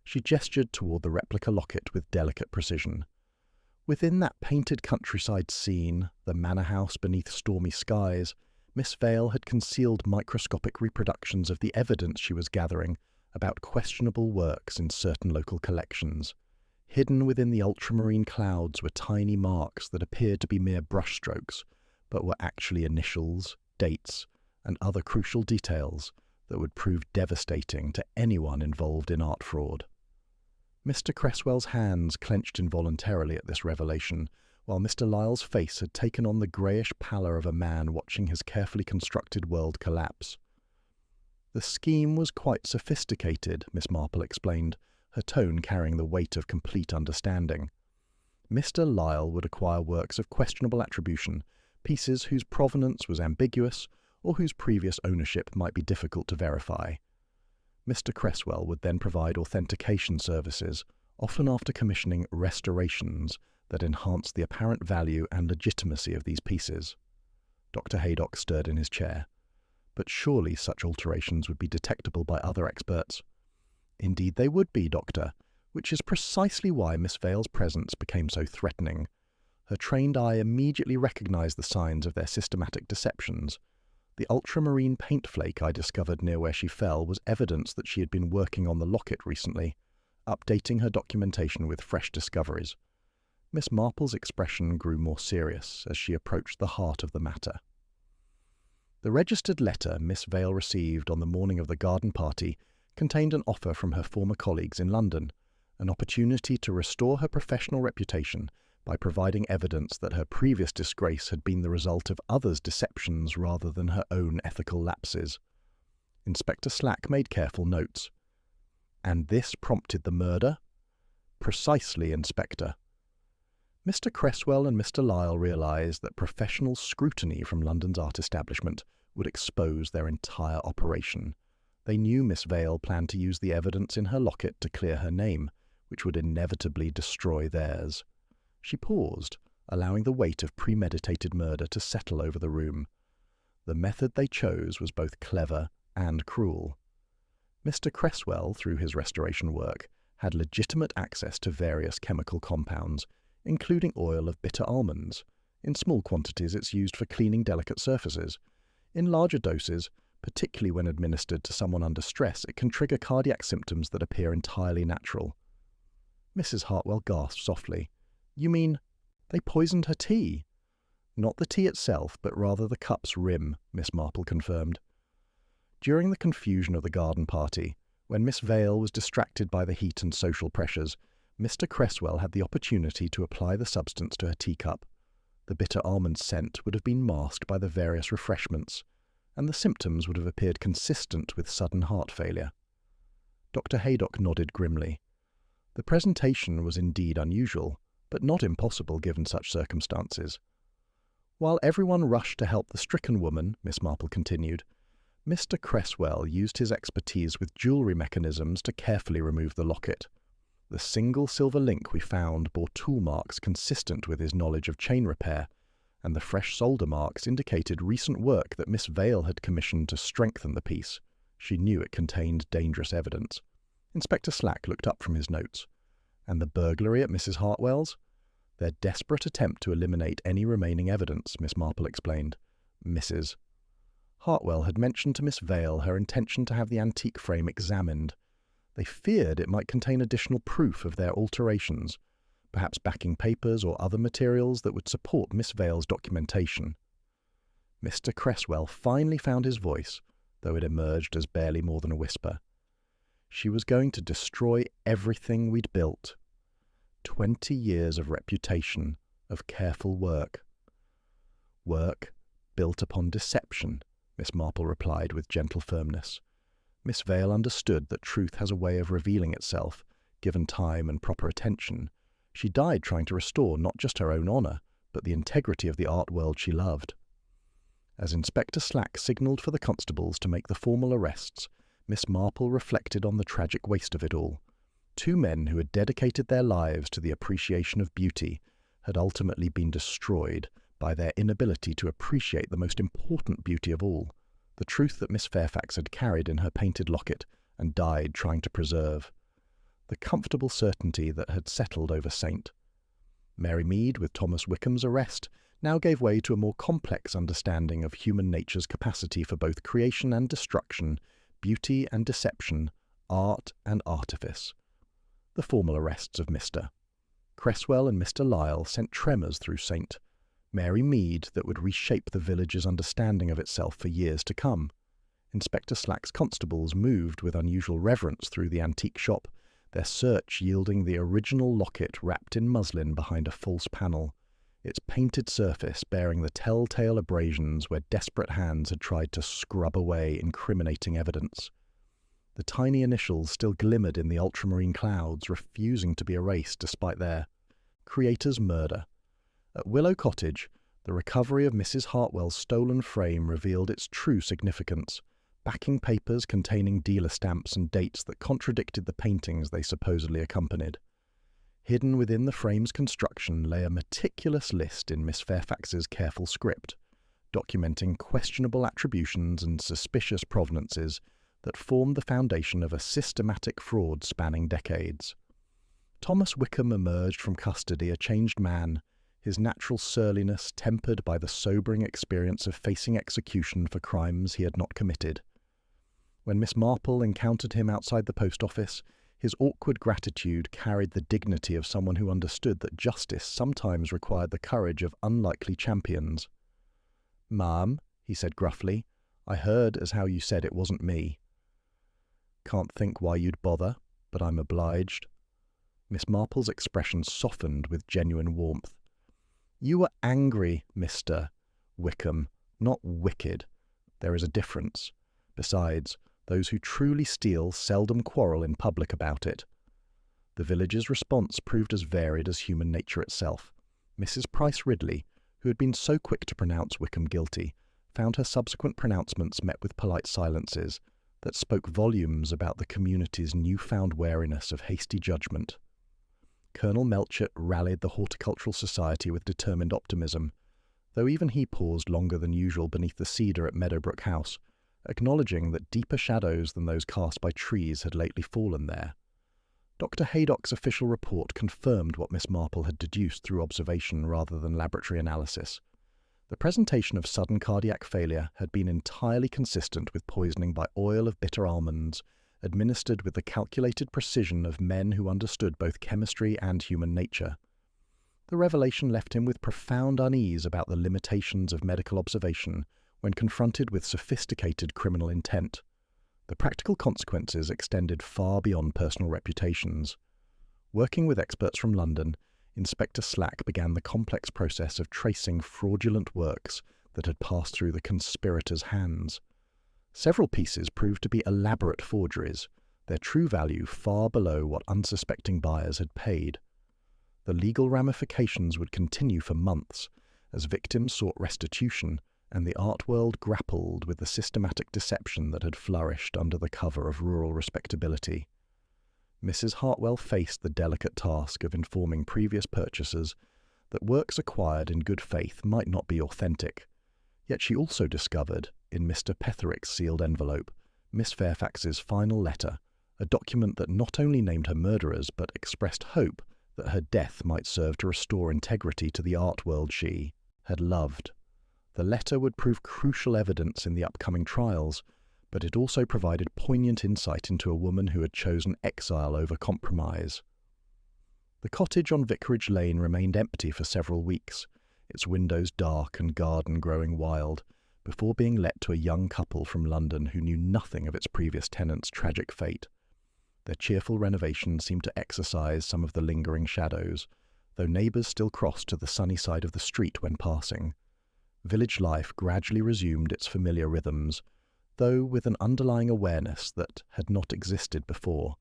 She gestured toward the replica locket with delicate precision. Within that painted countryside scene, the manor house beneath stormy skies, Miss Vale had concealed microscopic reproductions of the evidence she was gathering about questionable works in certain local collections. Hidden within the ultramarine clouds were tiny marks that appeared to be mere brushstrokes, but were actually initials, dates, and other crucial details that would prove devastating to anyone involved in art fraud. Mr. Cresswell's hands clenched involuntarily at this revelation, while Mr. Lyle's face had taken on the greyish pallor of a man watching his carefully constructed world collapse. "The scheme was quite sophisticated," Miss Marple explained, her tone carrying the weight of complete understanding. "Mr. Lyle would acquire works of questionable attribution, pieces whose provenance was ambiguous or whose previous ownership might be difficult to verify. Mr. Cresswell would then provide authentication services, often after commissioning restorations that enhanced the apparent value and legitimacy of these pieces." Dr. Haydock stirred in his chair. "But surely such alterations would be detectable by other experts." "Indeed they would be, Doctor, which is precisely why Miss Vale's presence became so threatening. Her trained eye immediately recognized the signs of their systematic deceptions. The ultramarine paint flake I discovered near where she fell was evidence that she had been working on the locket recently, updating her documentation with fresh discoveries." Miss Marple's expression grew more serious as she approached the heart of the matter. The registered letter Miss Vale received on the morning of the garden party contained an offer from her former colleagues in London, an opportunity to restore her professional reputation by providing evidence that her previous disgrace had been the result of others' deceptions rather than her own ethical lapses. Inspector Slack made careful notes. "And this prompted the murder?" "Precisely, Inspector." Mr. Cresswell and Mr. Lyle realised that professional scrutiny from London's art establishment would expose their entire operation. They knew Miss Vale planned to use the evidence in her locket to clear her name, which would inevitably destroy theirs. She paused, allowing the weight of premeditated murder to settle over the room. The method they chose was both clever and cruel. Mr. Cresswell, through his restoration work, had legitimate access to various chemical compounds, including oil of bitter almonds. In small quantities, it's used for cleaning delicate surfaces. In larger doses, particularly when administered to someone under stress, it can trigger cardiac symptoms that appear entirely natural. Mrs. Hartwell gasped softly. "You mean they poisoned her tea?" "Not the tea itself, but rather the cup's rim," Miss Marple confirmed. During the confusion of the garden party, when Miss Vale was distracted by the heat and social pressures, Mr. Cresswell had the opportunity to apply the substance to her teacup. The bitter almond scent would have been masked by the various refreshments, and the symptoms would have appeared consistent with sudden heart failure. Dr. Haydock nodded grimly. The presentation was indeed unusual, but not impossible given such circumstances. While everyone rushed to help the stricken woman, Miss Marple continued, Mr. Cresswell used his expertise with jewellery mechanisms to carefully remove the locket. The single silver link we found bore tool marks consistent with his knowledge of chain repair, and the fresh solder marks indicated recent work that Miss Vale had commissioned to strengthen the piece. She knew it contained dangerous evidence. Inspector Slack looked up from his notes. And the burglary at Mrs. Hartwell's? Their desperate attempt to eliminate any remaining evidence, Miss Marple explained. Mrs. Hartwell had mentioned to Miss Vale her intention to have the antique frame examined. They feared it might contain additional proof of their alterations, perhaps backing papers or other materials that would support Miss Vale's documentation. Mr. Cresswell finally found his voice, though it emerged as barely more than a whisper. She was going to destroy everything we'd built. 20 years of reputation, of careful work. Work built upon deception, Miss Marple replied with gentle firmness. Miss Vale understood that truth has a way of revealing itself, given time and proper attention. She died trying to restore not just her own honour, but the integrity of the art world she loved. As Inspector Slack signalled for the constables to make the formal arrests, Miss Marple reflected on the tragic waste of it all. 2 men who had dedicated their lives to the appreciation of beauty had ultimately been destroyed by their inability to appreciate the most important beauty of all, the truth that Miss Fairfax had carried in her painted locket and died trying to preserve. The comfortable certainty that had settled over Saint. Mary Mead, with Thomas Wickham's arrest, now gave way to a more complex understanding of human nature's capacity for both creation and destruction, beauty and deception, art and artifice. The formal arrests of Mr. Cresswell and Mr. Lyle sent tremors through Saint. Mary Mead that would reshape the village's understanding of itself for years to come. Inspector Slack's constables moved with unusual reverence through the antique shop, their search yielding the original locket wrapped in muslin behind a false panel, its painted surface bearing the telltale abrasions where desperate hands had tried to scrub away incriminating evidence. The tiny initials still glimmered in the ultramarine clouds, refusing to be erased despite their creator's murder. At Willow Cottage, the recovery of Mrs. Hartwell's stolen frame revealed its true significance, backing papers containing dealer stamps and dates that contradicted the paintings they supposedly accompanied. Hidden within the frame's construction lay a meticulous list in Miss Fairfax's careful script, documenting questionable attributions and suspicious provenances that formed the foundation of a systematic fraud spanning decades. Thomas Wickham emerged from custody a changed man, his natural surliness tempered by the sobering experience of facing execution for crimes he had not committed. When Miss Marple encountered him outside the post office, his awkward gratitude carried the dignity of someone who understood that justice sometimes required the courage of unlikely champions. "Ma'am," he said gruffly, "I heard as how you said it wasn't me." "Can't think why you'd bother, but I'm obliged." Miss Marple's expression softened with genuine warmth. "You were angry, Mr. Wickham, not wicked. There is a difference. Besides, those who truly steal seldom quarrel in public about it." The village's response proved as varied as human nature itself. Mrs. Price Ridley, who had been so quick to pronounce Wickham guilty, found her subsequent pronouncements met with polite silences that spoke volumes about the community's newfound wariness of hasty judgment. Colonel Melchett rallied the Horticultural Society with determined optimism, though even he paused longer than usual beneath the cedar at Meadowbrook House, acknowledging that deeper shadows than those cast by trees had lately fallen there. Dr. Haydock's official report confirmed what Miss Marple had deduced through observation rather than laboratory analysis. The presentation of sudden cardiac failure had been entirely consistent with poisoning by oil of bitter almonds, administered with the calculated precision of men who understood both chemistry and human nature. The revelation left him with profound unease about the limitations of medical observation when confronted with sophisticated criminal intent. The practical consequences extended far beyond personal reputations. Working with experts from London, Inspector Slack began the complex process of tracing fraudulent works that had passed through the conspirators' hands. Several pieces proved to be elaborate forgeries, their true value far below what unsuspecting buyers had paid. The legal ramifications would continue for months, as victims sought restitution and the art world grappled with the systematic deception that had flourished under the cover of rural respectability. Mrs. Hartwell faced the delicate task of informing previous purchasers that works acquired in good faith might not be authentic. Yet she also discovered, in Mr. Petherick's sealed envelope, Miss Fairfax's final letter, a document that not only named her murderers but expressed hope that her death might serve to restore integrity to the art world she had loved. The letter would prove crucial evidence in the upcoming trials, but it also provided poignant insight into a woman who had chosen exile over compromise. The cottage on Vicarage Lane remained empty for several weeks, its windows dark and garden growing wild, before being let to a young couple from London who knew nothing of its previous tenants' tragic fate. Their cheerful renovation seemed to exorcise some of the lingering shadows, though neighbours still crossed to the sunny side of the street when passing. Village life gradually resumed its familiar rhythms, though with an underlying awareness that had not existed before.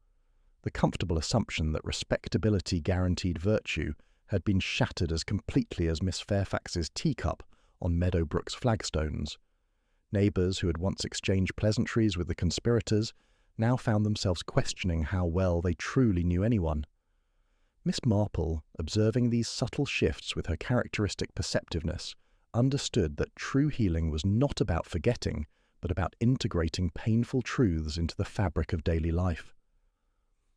The comfortable assumption that respectability guaranteed virtue had been shattered as completely as Miss Fairfax's teacup on Meadowbrook's flagstones. Neighbours who had once exchanged pleasantries with the conspirators now found themselves questioning how well they truly knew anyone. Miss Marple, observing these subtle shifts with her characteristic perceptiveness, understood that true healing was not about forgetting, but about integrating painful truths into the fabric of daily life.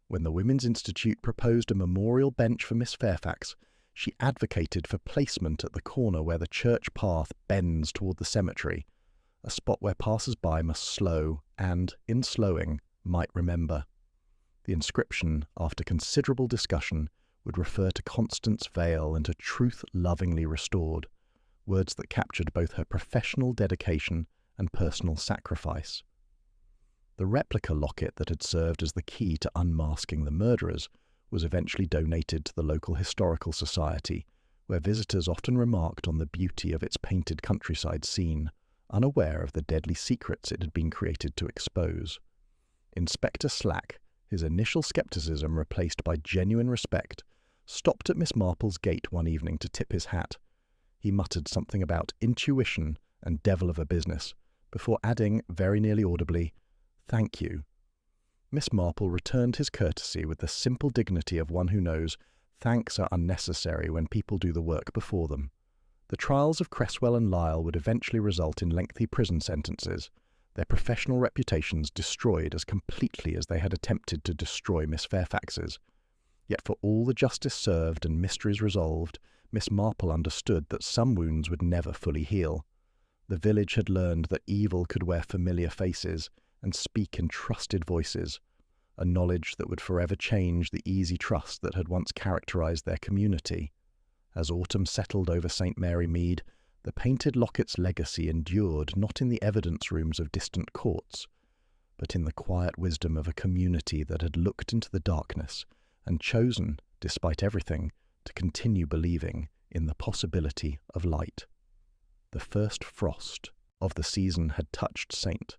When the Women's Institute proposed a memorial bench for Miss Fairfax, she advocated for placement at the corner where the church path bends toward the cemetery, a spot where passers-by must slow and, in slowing, might remember. The inscription, after considerable discussion, would refer to Constance Vale and to truth lovingly restored, words that captured both her professional dedication and personal sacrifice. The replica locket that had served as the key to unmasking the murderers was eventually donated to the local historical society, where visitors often remarked on the beauty of its painted countryside scene, unaware of the deadly secrets it had been created to expose. Inspector Slack, his initial scepticism replaced by genuine respect, stopped at Miss Marple's gate one evening to tip his hat. He muttered something about intuition and devil of a business, before adding, very nearly audibly, "Thank you." Miss Marple returned his courtesy with the simple dignity of one who knows thanks are unnecessary when people do the work before them. The trials of Cresswell and Lyle would eventually result in lengthy prison sentences, their professional reputations destroyed as completely as they had attempted to destroy Miss Fairfax's. Yet for all the justice served and mysteries resolved, Miss Marple understood that some wounds would never fully heal. The village had learned that evil could wear familiar faces and speak in trusted voices, a knowledge that would forever change the easy trust that had once characterized their community. As autumn settled over St. Mary Mead, the Painted Locket's legacy endured not in the evidence rooms of distant courts, but in the quiet wisdom of a community that had looked into the darkness and chosen, despite everything, to continue believing in the possibility of light. The first frost of the season had touched St.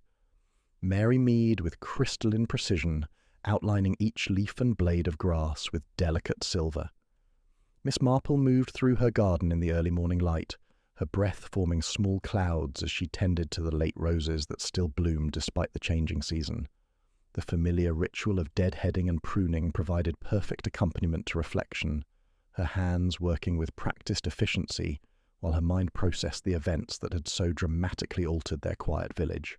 Mary Mead with crystalline precision, outlining each leaf and blade of grass with delicate silver. Miss Marple moved through her garden in the early morning light, her breath forming small clouds as she tended to the late roses that still bloomed despite the changing season. The familiar ritual of deadheading and pruning provided perfect accompaniment to reflection, her hands working with practiced efficiency while her mind processed the events that had so dramatically altered their quiet village.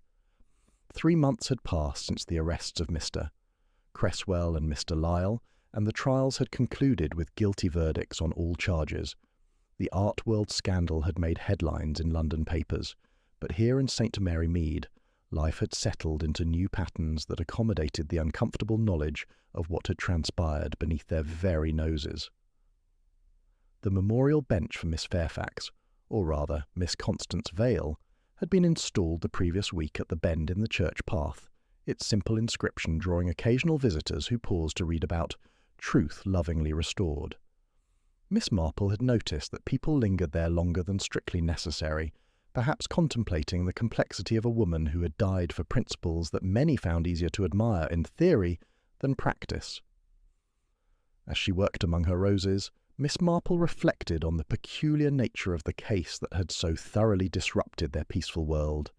3 months had passed since the arrests of Mr. Cresswell and Mr. Lyle, and the trials had concluded with guilty verdicts on all charges. The art world scandal had made headlines in London papers, but here in St. Mary Mead, life had settled into new patterns that accommodated the uncomfortable knowledge of what had transpired beneath their very noses. The memorial bench for Miss Fairfax, or rather Miss Constance Vale, had been installed the previous week at the bend in the church path, its simple inscription drawing occasional visitors who paused to read about "Truth Lovingly Restored." Miss Marple had noticed that people lingered there longer than strictly necessary, perhaps contemplating the complexity of a woman who had died for principles that many found easier to admire in theory than practice. As she worked among her roses, Miss Marple reflected on the peculiar nature of the case that had so thoroughly disrupted their peaceful world.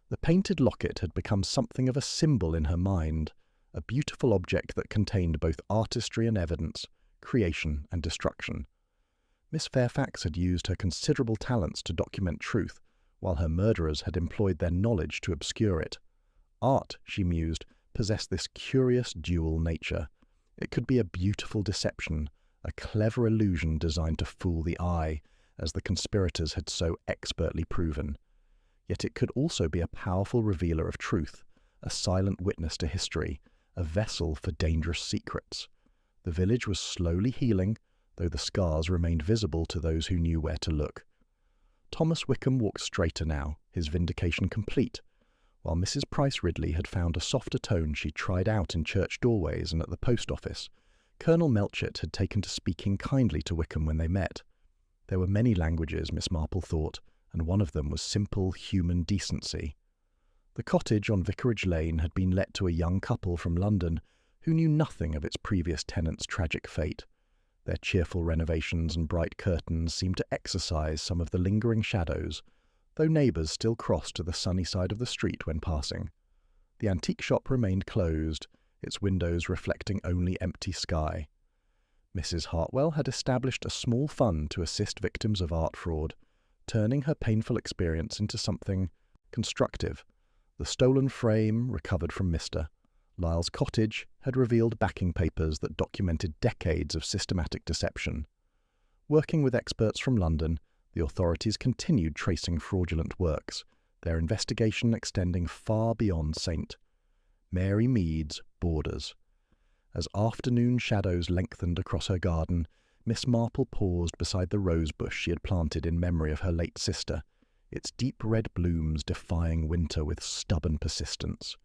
The painted locket had become something of a symbol in her mind, a beautiful object that contained both artistry and evidence, creation and destruction. Miss Fairfax had used her considerable talents to document truth, while her murderers had employed their knowledge to obscure it. Art, she mused, possessed this curious dual nature. It could be a beautiful deception, a clever illusion designed to fool the eye, as the conspirators had so expertly proven. Yet it could also be a powerful revealer of truth, a silent witness to history, a vessel for dangerous secrets. The village was slowly healing, though the scars remained visible to those who knew where to look. Thomas Wickham walked straighter now, his vindication complete, while Mrs. Price Ridley had found a softer tone she tried out in church doorways and at the post office. Colonel Melchett had taken to speaking kindly to Wickham when they met. There were many languages, Miss Marple thought, and one of them was simple human decency. The cottage on Vicarage Lane had been let to a young couple from London who knew nothing of its previous tenant's tragic fate. Their cheerful renovations and bright curtains seemed to exorcise some of the lingering shadows, though neighbours still crossed to the sunny side of the street when passing. The antique shop remained closed, its windows reflecting only empty sky. Mrs. Hartwell had established a small fund to assist victims of art fraud, turning her painful experience into something constructive. The stolen frame, recovered from Mr. Lyle's cottage, had revealed backing papers that documented decades of systematic deception. Working with experts from London, the authorities continued tracing fraudulent works, their investigation extending far beyond St. Mary Mead's borders. As afternoon shadows lengthened across her garden, Miss Marple paused beside the rose bush she had planted in memory of her late sister, its deep red blooms defying winter with stubborn persistence.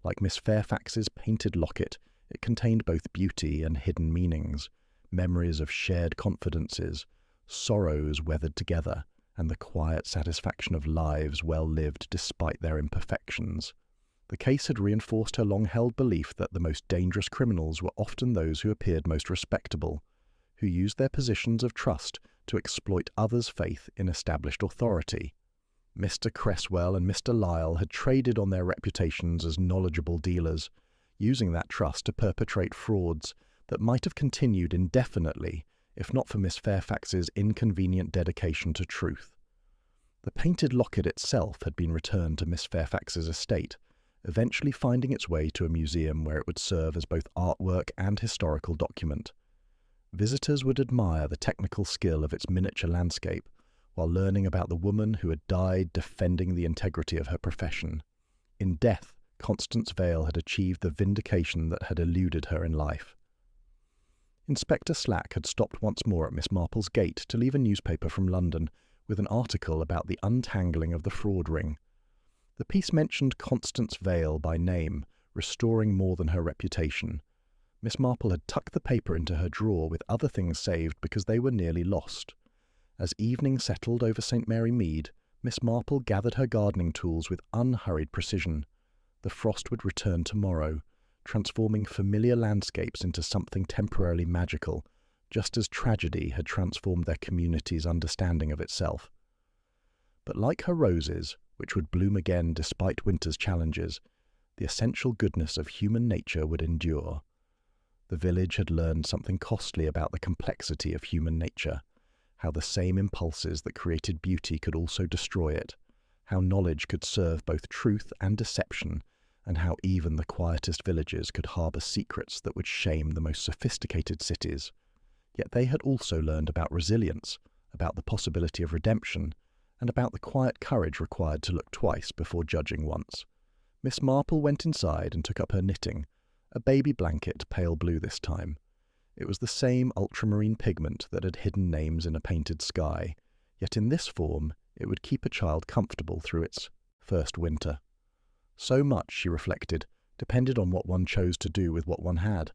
Like Miss Fairfax's painted locket, it contained both beauty and hidden meanings, memories of shared confidences, sorrows weathered together, and the quiet satisfaction of lives well lived despite their imperfections. The case had reinforced her long-held belief that the most dangerous criminals were often those who appeared most respectable, who used their positions of trust to exploit others' faith in established authority. Mr. Cresswell and Mr. Lyle had traded on their reputations as knowledgeable dealers, using that trust to perpetrate frauds that might have continued indefinitely if not for Miss Fairfax's inconvenient dedication to truth. The painted locket itself had been returned to Miss Fairfax's estate, eventually finding its way to a museum where it would serve as both artwork and historical document. Visitors would admire the technical skill of its miniature landscape, while learning about the woman who had died defending the integrity of her profession. In death, Constance Vale had achieved the vindication that had eluded her in life. Inspector Slack had stopped once more at Miss Marple's gate to leave a newspaper from London with an article about the untangling of the fraud ring. The piece mentioned Constance Vale by name, restoring more than her reputation. Miss Marple had tucked the paper into her drawer with other things saved because they were nearly lost. As evening settled over St. Mary Mead, Miss Marple gathered her gardening tools with unhurried precision. The frost would return tomorrow, transforming familiar landscapes into something temporarily magical, just as tragedy had transformed their community's understanding of itself. But like her roses, which would bloom again despite winter's challenges, the essential goodness of human nature would endure. The village had learned something costly about the complexity of human nature, how the same impulses that created beauty could also destroy it, how knowledge could serve both truth and deception, and how even the quietest villages could harbour secrets that would shame the most sophisticated cities. Yet they had also learned about resilience, about the possibility of redemption, and about the quiet courage required to look twice before judging once. Miss Marple went inside and took up her knitting, a baby blanket, pale blue this time. It was the same ultramarine pigment that had hidden names in a painted sky, yet in this form it would keep a child comfortable through its first winter. So much, she reflected, depended on what one chose to do with what one had.